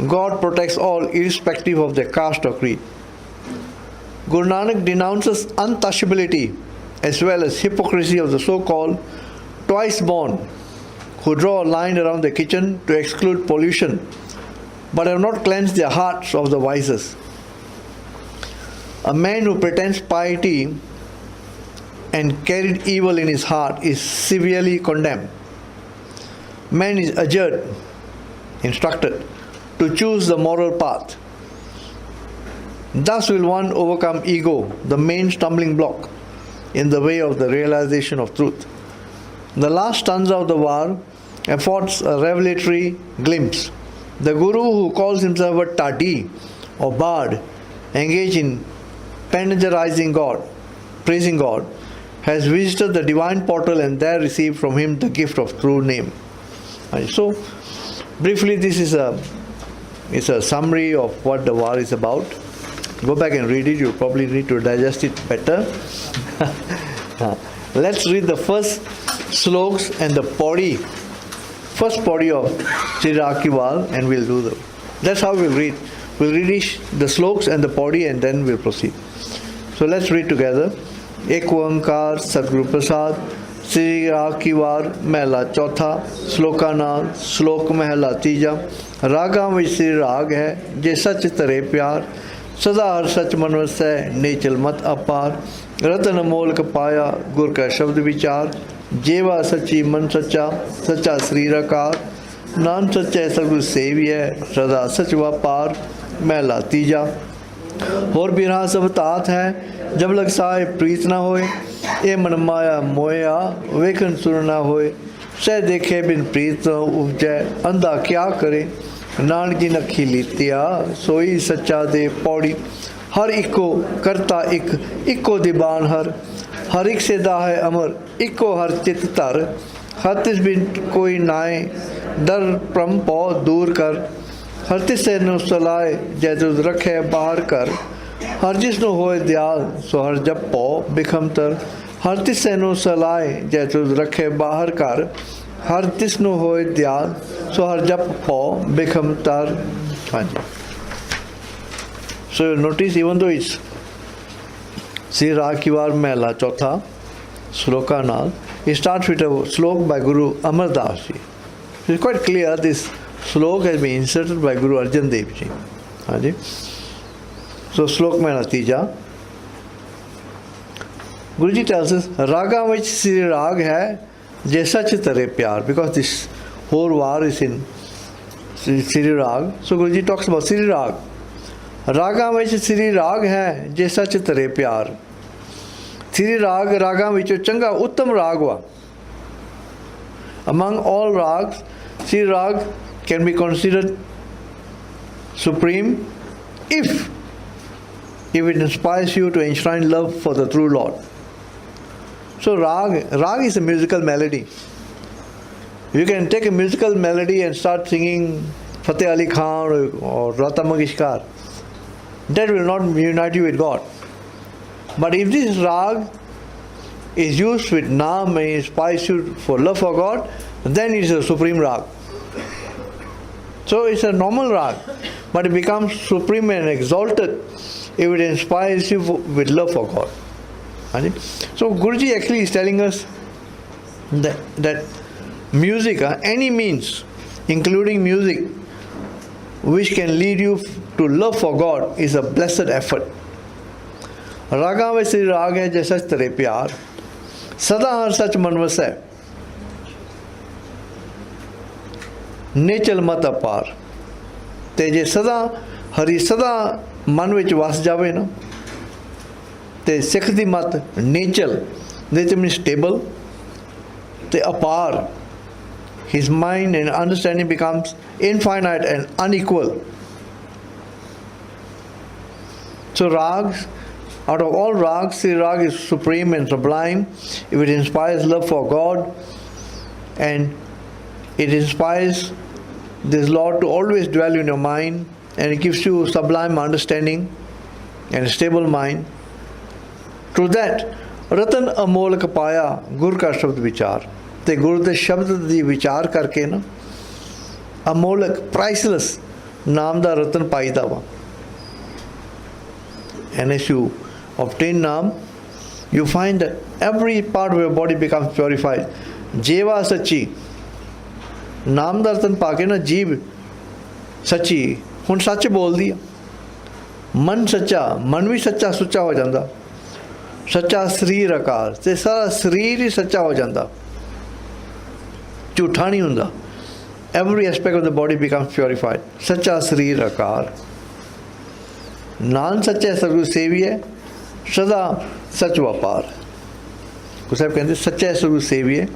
Speaker 1: God protects all irrespective of their caste or creed. Guru Nanak denounces untouchability as well as hypocrisy of the so-called twice born who draw a line around the kitchen to exclude pollution but have not cleansed their hearts of the vices. A man who pretends piety and carried evil in his heart is severely condemned. Man is adjured, instructed, to choose the moral path. Thus will one overcome ego, the main stumbling block in the way of the realization of truth. The last stanza of the war affords a revelatory glimpse. The Guru, who calls himself a Tadi or Bard, engaged in panegizing God, praising God, has visited the divine portal and there received from him the gift of true name. So, briefly, this is a summary of what the war is about. Go back and read it. You probably need to digest it better. Let's read the first sloks and the first paudi of Sri Raag ki War, and we'll do them. That's how we'll read. We'll read the sloks and the paudi, and then we'll proceed. So let's read together. Ek Oankar Satguru Prasad Sri Raag ki War Mehla Chautha Sloka Naam Slok Mehla Tija Raga ਵਿੱਚ Sri Raag है जे सच तरे प्यार सदा हर सच मन वसै नेचल मत अपार रतन मोलक पाया गुर का शब्द विचार जेवा सच्ची मन सच्चा सच्चा शरीरकार नाम सच्चे सगुर सेविय सदा सच व्यापार महला तीजा और बिरहा सब तात है जब लग साए प्रीत ना होए ए मन माया मोया वेखन सुर ना होए सह देखे बिन प्रीत उपजै अंधा क्या करे नानक जी नखी लीतिया सोई सच्चा दे पौड़ी हर इको करता इको दिबान हर एक से दा है अमर इको हर चित धर हर तिस बिन कोई नाए डर प्रम पौ दूर कर हर तिस से नु सलाए जै तुझ रखे बाहर कर हर जिस नु होए दयाल सो हर जप पौ बिखम तर हर तिस से नु सलाए जै तुझ रखे बाहर कर हर तिस नु होए दयाल सो हर जप पौ बिखम तर. हाँ जी. So you'll notice even though it's Sri Raag ki War Mehla Chautha Sloka Naal, it starts with a slok by Guru Amar Das Ji. It's quite clear this slok has been inserted by Guru Arjan Dev Ji. हाँ जी. So slok mein natija. Guru Ji tells us Raga which Sri Raag hai jaisa chitare pyar, because this whole war is in Sri Raag. So Guru Ji talks about Sri Raag. ਰਾਗਾਂ ਵਿੱਚ ਸ੍ਰੀ ਰਾਗ ਹੈ ਜੇ ਸੱਚ ਤਰੇ ਪਿਆਰ. ਸ੍ਰੀ ਰਾਗ ਰਾਗਾਂ ਵਿੱਚੋਂ ਚੰਗਾ ਉੱਤਮ ਰਾਗ ਵਾ. Among all rags, Sri Raag can be considered supreme if it inspires you to enshrine love for the true Lord. So Raag is a musical melody. You can take a musical melody and start singing Fateh Ali Khan or Lata Mangeshkar. That will not unite you with God. But if this Raag is used with Naam and inspires you for love for God, then it is a supreme Raag. So it's a normal Raag, but it becomes supreme and exalted if it inspires you with love for God. So Guruji actually is telling us that music, any means, including music, which can lead you to love for God, is a blessed effort. रागा में श्री राग है जैसा तेरे प्यार सदा हर सच मन वसै नेचल मत अपार. ते जे सदा हरी सदा मन विच वस जावे ना, ते सिख दी मत नेचल, नेचल मीans stable, ते अपार, his mind and understanding becomes infinite and unequal. So rags, out of all rags, Sri Raag is supreme and sublime if it inspires love for God and it inspires this Lord to always dwell in your mind, and it gives you sublime understanding and a stable mind. Through that, Ratan Amolak Paya Gur Ka Shabd Vichar. ਤੇ ਗੁਰੂ ਦੇ ਸ਼ਬਦ ਦੀ ਵਿਚਾਰ ਕਰਕੇ ਨਾ ਅਮੋਲਕ priceless ਨਾਮ ਦਾ ਰਤਨ ਪਾਈਦਾ ਵਾ. And as you obtain Naam, you find that every part of your body becomes purified. Jeva Sachi, ਨਾਮ ਦਾ ਰਤਨ ਪਾ ਕੇ ਨਾ ਜੀਵ ਸੱਚੀ ਹੁਣ ਸੱਚ ਬੋਲਦੀ ਆ. ਮਨ ਸੱਚਾ, ਮਨ ਵੀ ਸੱਚਾ ਸੁੱਚਾ ਹੋ ਜਾਂਦਾ. ਸੱਚਾ ਸਰੀਰ ਆਕਾਰ ਤੇ ਸਾਰਾ ਸਰੀਰ ਹੀ ਸੱਚਾ ਹੋ ਜਾਂਦਾ. ਝੂਠਾ ਨਹੀਂ ਹੁੰਦਾ. Every aspect of the body becomes purified. ਸੱਚਾ ਸਰੀਰ ਆਕਾਰ. ਨਾਨ ਸੱਚੇ ਸਤਿਗੁਰੂ ਸੇਵੀਏ ਸਦਾ ਸੱਚ ਵਪਾਰ. ਗੁਰੂ ਸਾਹਿਬ ਕਹਿੰਦੇ ਸੱਚੇ ਸਤਿਗੁਰੂ ਸੇਵੀਏ,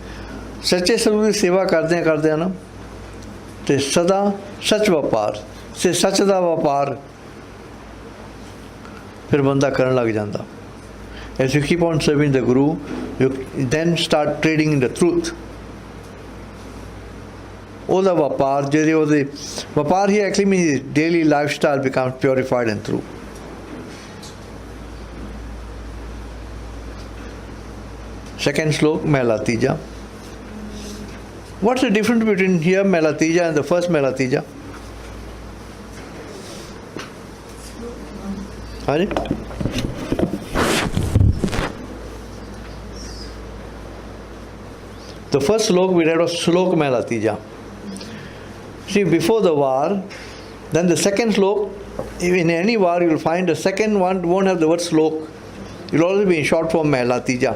Speaker 1: ਸੱਚੇ ਸਤਿਗੁਰੂ ਦੀ ਸੇਵਾ ਕਰਦਿਆਂ ਨਾ ਤੇ ਸਦਾ ਸੱਚ ਵਪਾਰ, ਸੇ ਸੱਚ ਦਾ ਵਪਾਰ ਫਿਰ ਬੰਦਾ ਕਰਨ ਲੱਗ ਜਾਂਦਾ. As you keep on serving the Guru, you then start trading in the truth. ਉਹਦਾ ਵਪਾਰ ਜਿਹੜੇ ਉਹਦੇ ਵਪਾਰ ਹੀ actually means daily lifestyle becomes purified and true. Second slok, Mehla Tija. What's the difference between here Mehla Tija and the first Mehla Tija? Hari? The first slok we read was Slok Mehla Tija. See, before the war, then the second slok, in any war you will find the second one won't have the word slok. It will always be in short form Mehla Tija.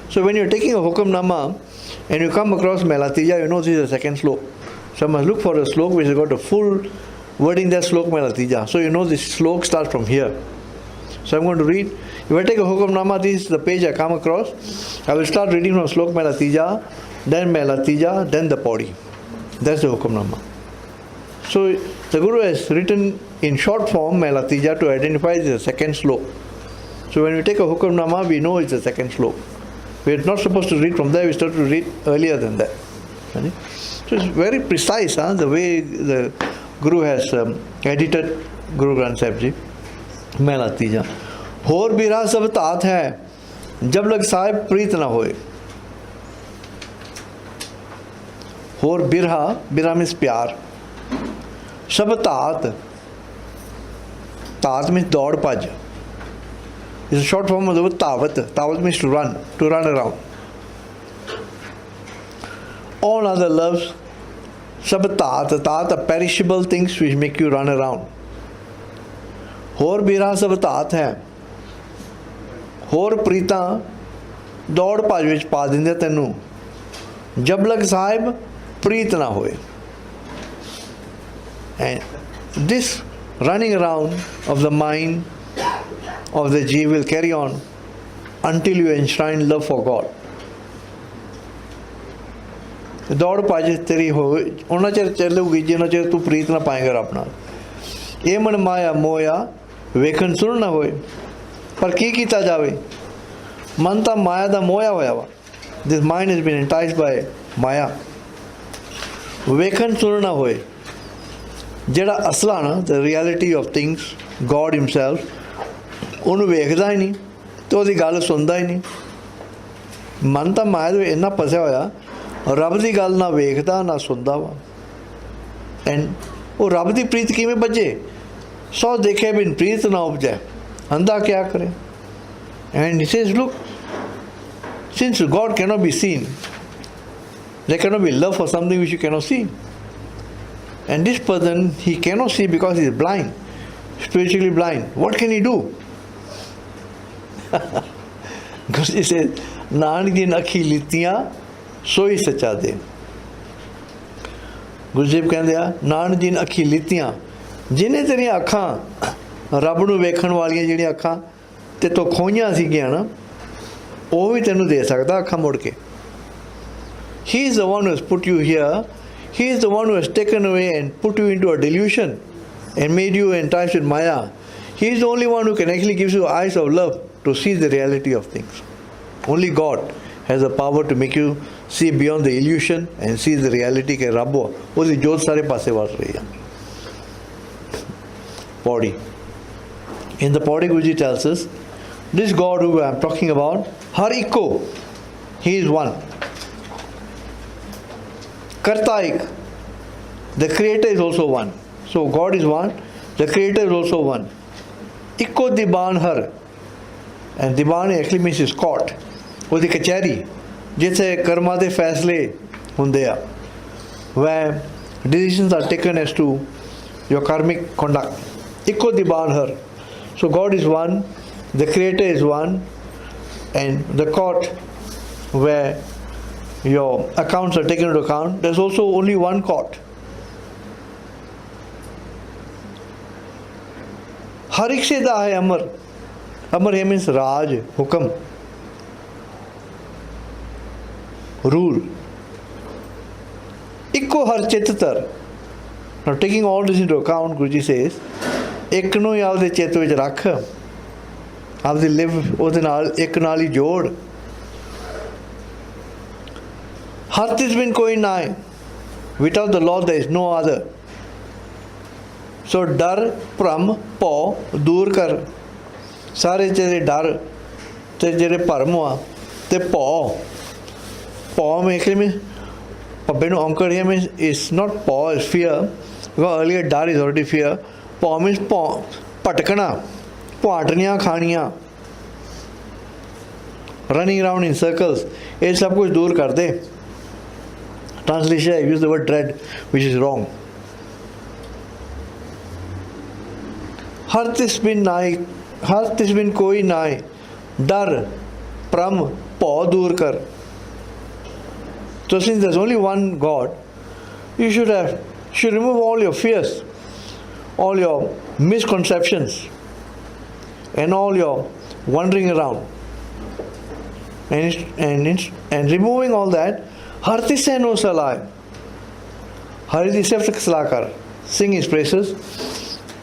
Speaker 1: So when you're taking a Hukamnama and you come across Mehla Tija, you know this is the second slok. So you must look for a slok which has got the full wording there, Slok Mehla Tija. So you know this slok starts from here. So I'm going to read. If I take a Hukamnama, this is the page I come across. I will start reading from Slok Mehla Tija then Mela Tija, then the Paudi. That's the Hukamnama. So the Guru has written in short form Mela Tija to identify the second slok. So when we take a Hukamnama, we know it's the second slok. We're not supposed to read from there, we're supposed to read earlier than that. So it's very precise, the way the Guru has edited Guru Granth Sahib Ji. Mela Tija. Hor birha sab tat hai, jab lag sahib preet na hoye. Hor birha, birha means pyar. Sab tat, tat means daud bhaj. It's a short form of the word tavat. Tavat means to run around. All other loves, sab tat are perishable things which make you run around. Hor birha sab tat hai. Hor preeta daud bhaj vich pa dinde tenu. Jab lag sahib preet na hoye. And this running around of the mind of the Jeev will carry on until you enshrine love for God. दौड़ पाजे तेरी हो उन्ना chair चलूगी जिन्ना chair तू प्रीत ना पाएगा अपना ये मन माया मोया वेखन सुन ना होए पर की कीता जावे मन ता माया दा मोया होया वा this mind has been enticed by maya वेखन सुन ना होए जेड़ा असला ना the reality of things God himself ਉਹਨੂੰ ਵੇਖਦਾ ਹੀ ਨਹੀਂ ਤੇ ਉਹਦੀ ਗੱਲ ਸੁਣਦਾ ਹੀ ਨਹੀਂ ਮਨ ਤਾਂ ਮਾਇਆ ਦੇ ਇੰਨਾ ਫਸਿਆ ਹੋਇਆ ਰੱਬ ਦੀ ਗੱਲ ਨਾ ਵੇਖਦਾ ਨਾ ਸੁਣਦਾ ਵਾ ਐਂਡ ਉਹ ਰੱਬ ਦੀ ਪ੍ਰੀਤ ਕਿਵੇਂ ਬੱਝੇ ਸੋ ਦੇਖੇ ਬਿਨ ਪ੍ਰੀਤ ਨਾ ਉਪਜੈ ਅੰਧਾ ਕਿਆ ਕਰੇ and he says look since God cannot be seen there cannot be love for something which you cannot see and this person he cannot see because he is blind spiritually blind what can he do because he says Nanak ji ने अखी लितियां सोई सचा दे गुरजेब कहते आ नानक जी ने अखी लितियां जिन्हें तेरिया अखां रब नूं वेखण वालियां जिहड़ियां अखां ते तो खोईयां सीगियां ना ਉਹ ਵੀ ਤੈਨੂੰ ਦੇ ਸਕਦਾ ਅੱਖਾਂ ਮੁੜ ਕੇ he is the one who has put you here he is the one who has taken away and put you into a delusion and made you enticed with maya he is the only one who can actually give you eyes of love to see the reality of things only God has the power to make you see beyond the illusion and see the reality ke ਰੱਬ ਉਹਦੀ ਜੋਤ ਸਾਰੇ ਪਾਸੇ ਵਸ ਰਹੀ ਹੈ Paudi in the Paudi Guruji tells us this God who I am talking about har ikko he is one karta ek the creator is also one so God is one the creator is also one ikko diban har and diban actually means is court ਉਹਦੀ ਕਚਹਿਰੀ ਜਿੱਥੇ ਕਰਮਾਂ ਦੇ ਫੈਸਲੇ ਹੁੰਦੇ ਆ where decisions are taken as to your karmic conduct ikko diban har so God is one the creator is one and the court where your accounts are taken into account there's also only one court har ek se da hai amar amar means raj hukam rule ikko har chittar now taking all this into account Guruji says ek ਨੂੰ ਆਪਦੇ ਚਿੱਤ ਵਿੱਚ ਰੱਖ ਆਪਦੀ ਲਿਵ ਉਹਦੇ ਨਾਲ ਇੱਕ ਨਾਲ ਹੀ ਜੋੜ ਹਰ ਤਿਸ ਬਿਨ ਕੋਈ ਨਾ ਹੈ without the Lord there is no other so ਡਰ ਭਰਮ ਭਉ ਦੂਰ ਕਰ ਸਾਰੇ ਜਿਹੜੇ ਡਰ ਤੇ ਜਿਹੜੇ ਭਰਮ ਆ ਤੇ ਭਉ ਭਉ ਮੇਖਲੇ ਮੇ ਪੱਬੇ ਨੂੰ ਔਂਕੜ here means is not ਭਉ is fear because earlier ਡਰ is already fear ਭਉ means ਭਉ ਭਟਕਣਾ ਭਾਟਨੀਆਂ ਖਾਣੀਆਂ running around in circles ਇਹ ਸਭ ਕੁਝ ਦੂਰ ਕਰ ਦੇ translation I use the word dread which is wrong ਹਰ ਤਿਸ ਬਿਨ ਕੋਈ ਨਾਏ ਡਰ ਭਰਮ ਭਉ ਦੂਰ ਕਰ so since there's only one God you should remove all your fears all your misconceptions and all your wandering around and removing all that हर तिसे नो सलाह, हरि दी सिफत सलाह कर, सिंग हिज प्रेसेस,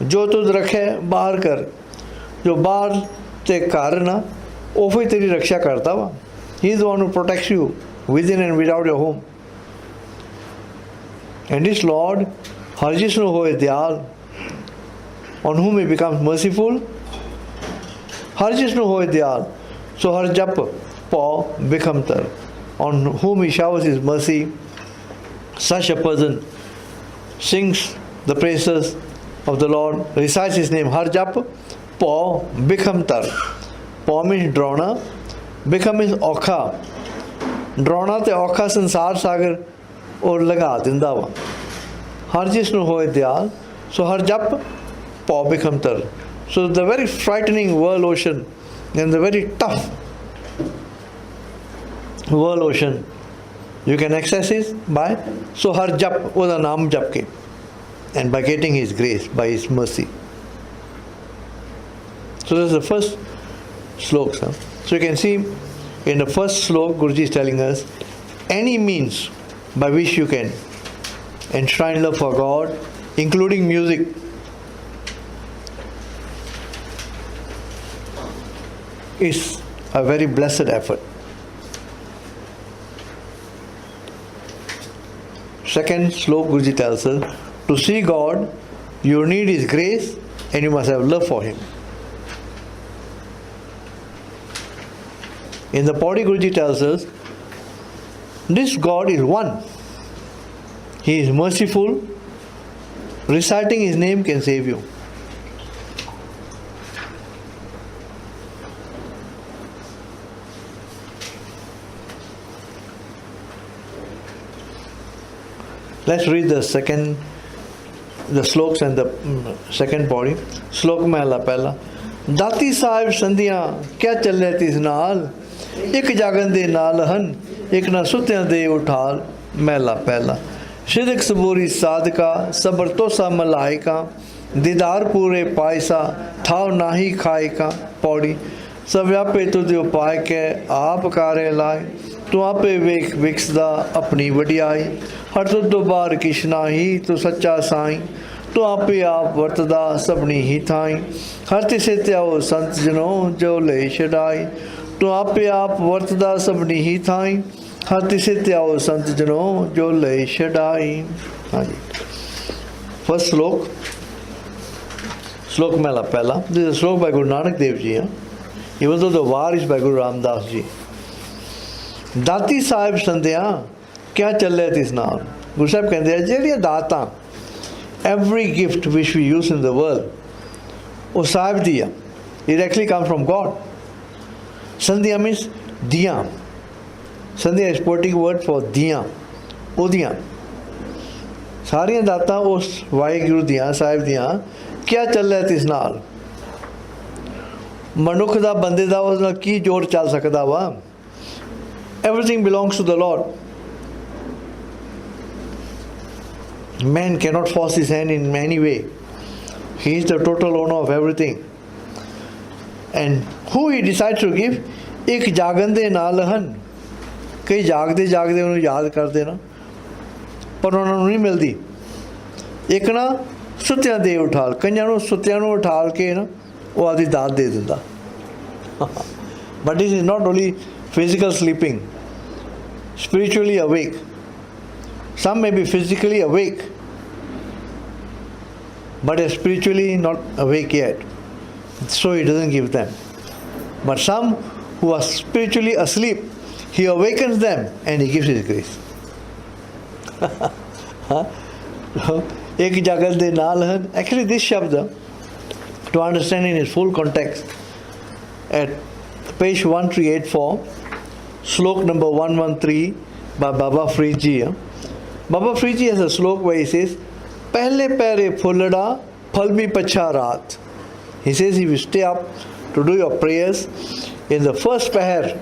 Speaker 1: जो तुझ रखे बाहर कर, जो बाहर ते घर ना वो ही तेरी रक्षा करता वा। He is the one who protects you within and without your home. And this lord Har जिसनु होए दयाल, on whom he becomes merciful, Har जिसनु होए दयाल, so हर जप पौ बिखमतर, on whom he showers his mercy, such a person sings the praises of the Lord, recites his name, हर जप पौ बिखमतर। पौ means डराउना, बिखम means औखा, डराउना ते औखा संसार सागर और लगा दिंदा वा। हर जिसनु होए दयाल, so हर जप पौ बिखमतर। So the very frightening world ocean and the very tough world ocean, you can access it by so har jap, oda naam jap ke, and by getting his grace, by his mercy. So that's the first slok. So you can see in the first slok, Guruji is telling us any means by which you can enshrine love for God, including music, is a very blessed effort. Second slok, Guruji tells us, to see God, you need His grace and you must have love for Him. In the Pauri, Guruji tells us, this God is one. He is merciful. Reciting His name can save you. Let's read the sloks and the second Pauri. Slok महला पहला, दाती साहिब संधियां क्या चले तिस नाल, एक जागन दे नाल हन, एक ना सुत्यां दे उठाल। महला पहला, शिदक सबूरी साधका, सबर तोसा मलाइका, दीदार पूरे पायसा, थाव नाही खाएका। पौड़ी, सब व्यापे तुझे उपाय के आप कारे लाए, तू आपे वेख विकसदा अपनी वडियाई। हर तुद बार किशना ही तू सच्चा साईं, तू आपे आप वरतदा सबनी ही थाई। हर तिसे त्याओ संत जनों जो ले छड़ाई, तू आपे आप वरतदा सबनी ही थाई। हर तिसे त्याओ संत जनों जो ले छड़ाई। हाँ जी, फर्स्ट श्लोक, श्लोक महला पहला। दिस इज श्लोक bye Guru Nanak Dev ji. Even though the war is by Guru Ramdas Ji. दाती साहिब संध्या क्या चले तिस नाल। गुरु साहब कहते हैं जेड़ियां दातां, every gift which we use in the world, वो साहिब दिया, directly comes from God. Sandhya means दिया. संध्या is poetic word for दिया, ओदियां। सारियां दातां उस वाहिगुरु दियां, साहिब दियां, क्या चले तिस नाल। मनुख दा बंदे दा उस नाल की जोड़ चल सकदा वा। Everything belongs to the Lord. Man cannot force his hand in any way. He is the total owner of everything. And who he decides to give, एक जागन दे नाल हन। कई जागदे जागदे उन्हें याद करते ना, पर उन्होंने नहीं मिलती। एक ना सुत्यां दे उठाल, कईयां नूं सुत्यां नूं उठाल के ना वो आदि दात दे दिंदा। But this is not only physical sleeping, spiritually awake. Some may be physically awake, but are spiritually not awake yet. So he doesn't give them. But some who are spiritually asleep, he awakens them and he gives his grace. एक जागल दे नाल हन. Actually this shabda, to understand in its full context, at page 1384, slok number 113 by Baba Farid Ji. Baba Farid Ji has a slok where he says, Pehle pere phulada, phal bhi pacha raat. He says if you stay up to do your prayers in the first pahar,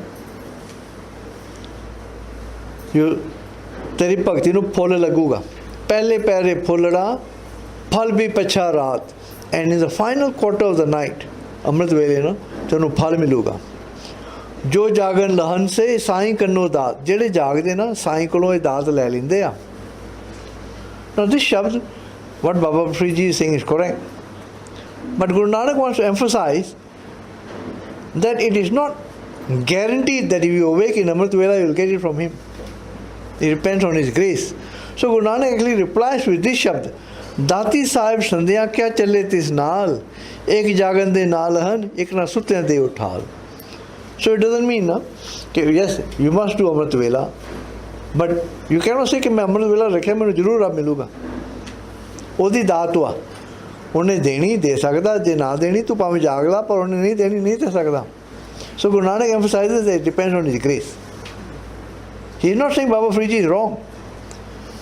Speaker 1: तेरी भक्ति नूं full लगूगा. पहले पहरे फुलड़ा फल भी पछा रात. And in the final quarter of the night, अमृत वेले ना तेनू फल मिलूगा. ਜੋ ਜਾਗਣ ਲਹਨ ਸੇ ਸਾਈਂ ਕੰਨੋ ਦਾਤ, ਜਿਹੜੇ ਜਾਗਦੇ ਨਾ ਸਾਈਂ ਕੋਲੋਂ ਇਹ ਦਾਤ ਲੈ ਲੈਂਦੇ ਆ। Now this shabd, what Baba Free Ji is saying is correct. But Guru Nanak wants to emphasize that it is not guaranteed that if you awake in Amrit Vela, you will get it from him. It depends on his grace. So Guru Nanak actually replies with this shabd, Dati Sahib Sandhya kya challe tis naal, ek jagan de naal han, ek na sutyan de uthal. So it doesn't mean, that yes, you must do Amrit Vela, but you cannot say कि मैं अमृत वेला रखिया मैंने जरूर आप मिलूगा। ਉਹਦੀ ਦਾਤ ਵਾ, ਉਹਨੇ ਦੇਣੀ ਦੇ ਸਕਦਾ, ਜੇ ਨਾ ਦੇਣੀ ਤੂੰ ਭਾਵੇਂ ਜਾਗ ਲਾ, ਪਰ ਉਹਨੇ ਨਹੀਂ ਦੇਣੀ ਨਹੀਂ ਦੇ ਸਕਦਾ। So Guru Nanak emphasizes that it depends on his grace. He is not saying Baba Free Ji is wrong.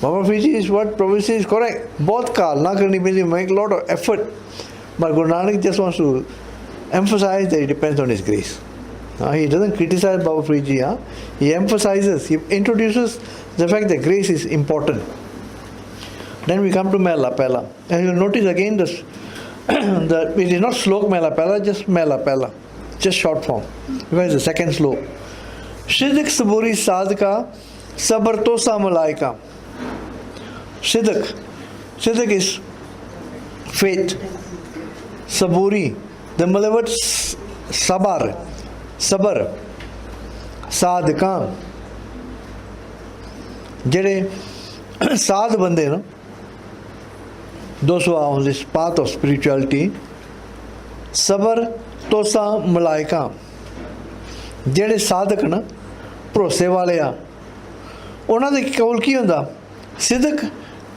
Speaker 1: Baba Free Ji is what Prabhu says is correct. बहुत काल ना करनी पड़ती, make a lot of effort. But Guru Nanak just wants to emphasize that it depends on his grace. He doesn't criticize Baba Free Ji. He emphasizes, he introduces the fact that grace is important. Then we come to Mela Pela. And you'll notice again this, it is not slok Mela Pela, just Mela Pela. Just short form. Because the second slok. Siddhak Saburi Sadhaka Sabartosa Malaika. Siddhak. Siddhak is faith. Saburi. The Malavat Sabar. ਸਬਰ ਸਾਧਕਾਂ, ਜਿਹੜੇ ਸਾਧ ਬੰਦੇ ਨਾ, those who are on this path of spirituality, ਸਬਰ ਤੋਸਾ ਮਲਾਇਕਾ, ਜਿਹੜੇ ਸਾਧਕ ਨਾ ਭਰੋਸੇ ਵਾਲੇ ਆ, ਉਹਨਾਂ ਦੇ ਕੋਲ ਕੀ ਹੁੰਦਾ? ਸਿੱਧਕ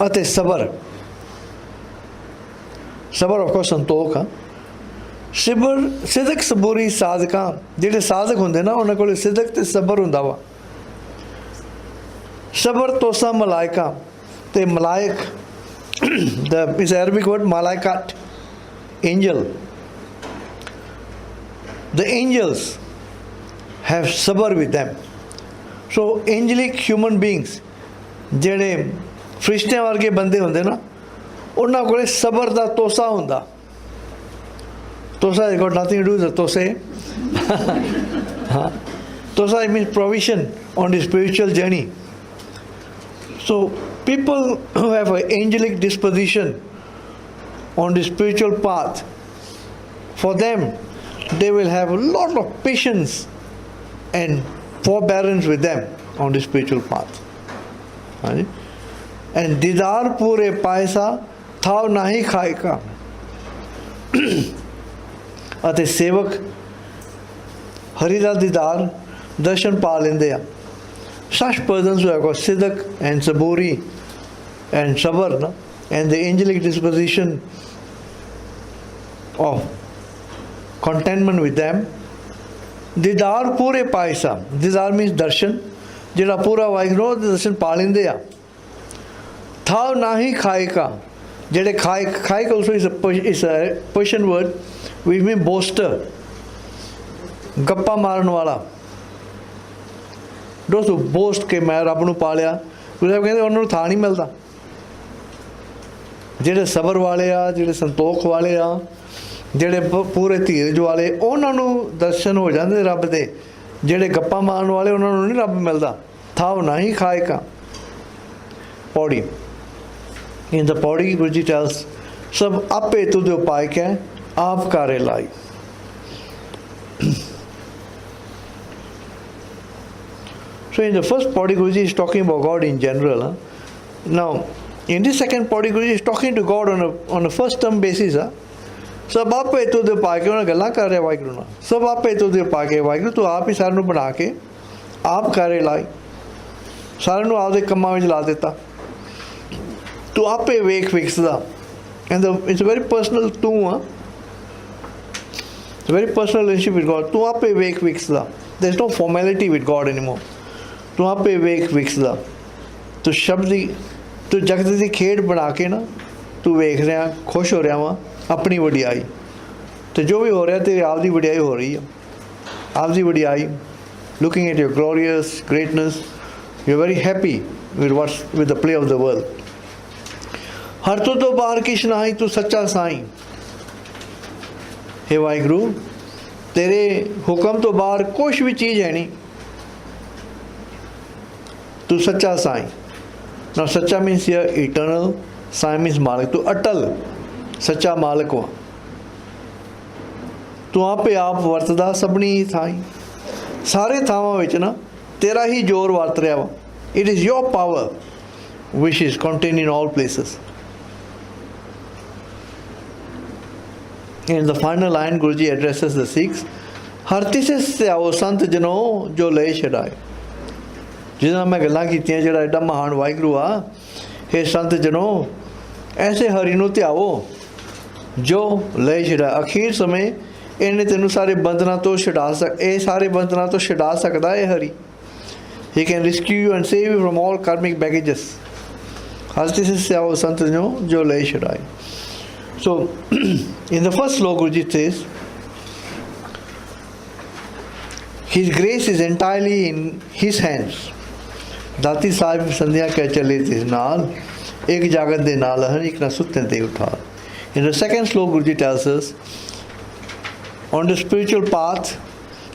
Speaker 1: ਅਤੇ ਸਬਰ। ਸਬਰ ਆਫ ਕੋਰਸ ਸੰਤੋਖ ਆ। ਸਿੱਧਕ ਸਬੂਰੀ ਸਾਧਕਾਂ, ਜਿਹੜੇ ਸਾਧਕ ਹੁੰਦੇ ਨਾ ਉਹਨਾਂ ਕੋਲ ਸਿੱਧਕ ਤੇ ਸਬਰ ਹੁੰਦਾ ਵਾ। ਸਬਰ ਤੋਸਾ ਮਲਾਇਕਾ, ਤੇ ਮਲਾਇਕ, the is Arabic word malaikat, angel. The angels have sabr with them. So angelic human beings, ਜਿਹੜੇ ਫਰਿਸ਼ਤਿਆਂ ਵਰਗੇ ਬੰਦੇ ਹੁੰਦੇ ਨਾ, ਉਹਨਾਂ ਕੋਲ ਸਬਰ ਦਾ ਤੋਸਾ ਹੁੰਦਾ। Tosa has got nothing to do with the Tose. Tosa means provision on the spiritual journey. So people who have an angelic disposition on the spiritual path, for them, they will have a lot of patience and forbearance with them on the spiritual path. And didar pure paisa thav nahi khaika. ਅਤੇ ਸੇਵਕ ਹਰੀ ਦਾ ਦੀਦਾਰ ਦਰਸ਼ਨ ਪਾ ਲੈਂਦੇ ਆ। Such persons who have got siddhak and saburi and sabar, and the angelic disposition of contentment with them, ਦੀਦਾਰ ਪੂਰੇ ਪਾਇਸਾ, ਦੀਦਾਰ means ਦਰਸ਼ਨ, ਜਿਹੜਾ ਪੂਰਾ ਵਾਹਿਗੁਰੂ ਦੇ ਦਰਸ਼ਨ ਪਾ ਲੈਂਦੇ ਆ। ਥਾਵ ਨਾਹੀ ਖਾਇਕਾ, ਜਿਹੜੇ ਖਾਇਕ also is a Persian word which means boaster, ਗੱਪਾ ਮਾਰਨ ਵਾਲਾ। those who boast ਕਿ ਮੈਂ ਰੱਬ ਨੂੰ ਪਾ ਲਿਆ, ਗੁਰੂ ਸਾਹਿਬ ਕਹਿੰਦੇ ਉਹਨਾਂ ਨੂੰ ਥਾਂ ਨਹੀਂ ਮਿਲਦਾ। ਜਿਹੜੇ ਸਬਰ ਵਾਲੇ ਆ, ਜਿਹੜੇ ਸੰਤੋਖ ਵਾਲੇ ਆ, ਜਿਹੜੇ ਪੂਰੇ ਧੀਰਜ ਵਾਲੇ, ਉਹਨਾਂ ਨੂੰ ਦਰਸ਼ਨ ਹੋ ਜਾਂਦੇ ਰੱਬ ਦੇ। ਜਿਹੜੇ ਗੱਪਾਂ ਮਾਰਨ ਵਾਲੇ, ਉਹਨਾਂ ਨੂੰ ਨਹੀਂ ਰੱਬ ਮਿਲਦਾ। ਥਾਵ ਨਹੀਂ ਖਾਇਕਾ। ਪੌੜੀ, in the ਪੌੜੀ ਗੁਰੂ ਜੀ tells, ਸਭ ਆਪੇ ਤੁਧ ਉਪਾਇ ਕੈ ਆਪ ਕਾਰੇ ਲਾਈ। So in the first Paudi Guruji is talking about God in general. Now in this second Paudi Guruji is talking to God on a first term basis. ਸਭ ਆਪੇ ਤੁਧ ਉਪਾਇ ਕੇ, ਉਹਨਾਂ ਗੱਲਾਂ ਕਰ ਰਿਹਾ ਵਾਹਿਗੁਰੂ ਨਾਲ। ਸਭ ਆਪੇ ਤੁਧ ਉਪਾਇ ਕੇ, ਵਾਹਿਗੁਰੂ ਤੂੰ ਆਪ ਹੀ ਸਾਰਿਆਂ ਨੂੰ ਬਣਾ ਕੇ ਆਪ ਕਾਰੇ ਲਾਈ, ਸਾਰਿਆਂ ਨੂੰ ਆਪਦੇ ਕੰਮਾਂ ਵਿੱਚ ਲਾ ਦਿੱਤਾ। ਤੂੰ ਆਪੇ ਵੇਖ ਵਿਕਸਦਾ। And it's a very personal ਤੂੰ ਆ, it's a very personal relationship with God. ਤੂੰ ਆਪੇ ਵੇਖ ਵਿਕਸਦਾ। There's no formality with God anymore. ਤੂੰ ਆਪੇ ਵੇਖ ਵਿਕਸਦਾ। ਤੂੰ ਸ਼ਬਦ ਦੀ, ਤੂੰ ਜਗਤ ਦੀ ਖੇਡ ਬਣਾ ਕੇ ਨਾ ਤੂੰ ਵੇਖ ਰਿਹਾ, ਖੁਸ਼ ਹੋ ਰਿਹਾ ਵਾ ਆਪਣੀ ਵਡਿਆਈ। ਅਤੇ ਜੋ ਵੀ ਹੋ ਰਿਹਾ ਤੇਰੀ ਆਪ ਦੀ ਵਡਿਆਈ ਹੋ ਰਹੀ ਆ। ਆਪ ਦੀ ਵਡਿਆਈ, looking at your glorious greatness, you're very happy with the play of the world. ਹਰ ਤੋਂ ਬਾਹਰ ਕਿਛ ਨਾਹੀਂ, ਤੂੰ ਸੱਚਾ ਸਾਈਂ। ਹੇ ਵਾਹਿਗੁਰੂ, तेरे हुक्म तो बाहर कुछ भी चीज़ है नहीं, तू सच्चा साईं। Now सच्चा means here eternal, Sai means मालिक। तू अटल सच्चा मालिक हो, तू आपे आप वरतदा सबनी ही थाई, सारे थावां विच ना तेरा ही जोर वरत रहा वा। It is your power which is contained in all places. In the final line, Guruji addresses the Sikhs, हर तिसे स्याओ संत जनो जो ले छड़ाए। जिन्ना मैं गल्लां कीतियां जिहड़ा एडा महान वाहिगुरू आ, हे संत जनो ऐसे हरि नूं ध्याओ जो ले छड़ाए। अखीर समय इन्हें तेनों सारे बंधना तो छड़ा सारे बंधना तो छड़ा सकता है Hari. He can rescue you and save you from all karmic baggages. हर तिसे स्याओ संत जनो जो ले छड़ाए। So, in the first sloka, Guruji says, His grace is entirely in His hands. दाती साहिब संध्या कह चले थे नाल, एक जागत दे नाल हर एक ना सुत्ते ते उठा। In the second sloka, Guruji tells us, on the spiritual path,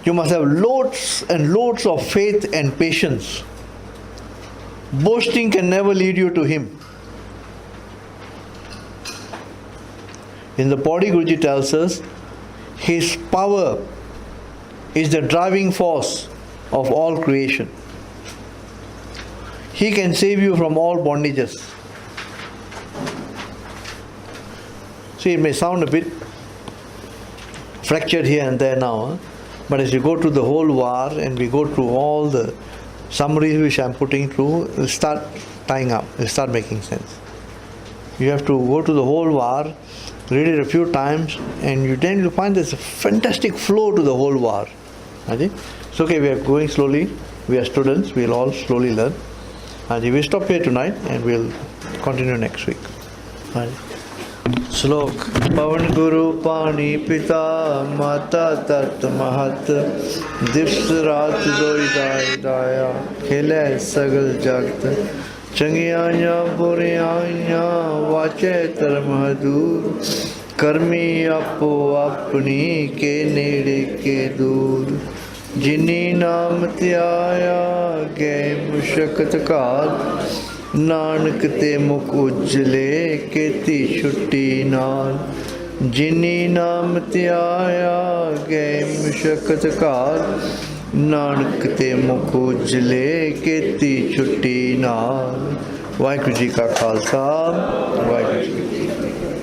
Speaker 1: you must have loads and loads of faith and patience. Boasting can never lead you to Him. In the body, Guruji tells us, His power is the driving force of all creation. He can save you from all bondages. See, it may sound a bit fractured here and there now, but as you go through the whole war and we go through all the summaries which I am putting through, it will start tying up, it will start making sense. You have to go to the whole war, read it a few times, and then you'll find there's a fantastic flow to the whole war. It's okay, we are going slowly, we are students, we'll all slowly learn. We'll stop here tonight and we'll continue next week. Slok Pavan Guru Pani Pita Mata Tat Mahat Divs Raat Doi Dai Daya Khile Sagal Jagt Changiya Buriya Vache Tarmadur Karmi Apo Apni Ke Nede Ke Dur Jini Naam Tyaya Ge Mushakat Kaal Nanak ते मुख उजले केती छुट्टी नाल जिनी नाम त्याया गए मुशक्कत काल नानक ते मुख उजले केती छुट्टी नाल। वाहिगुरू जी का खालसा, वाहिगुरू जी की फतेह।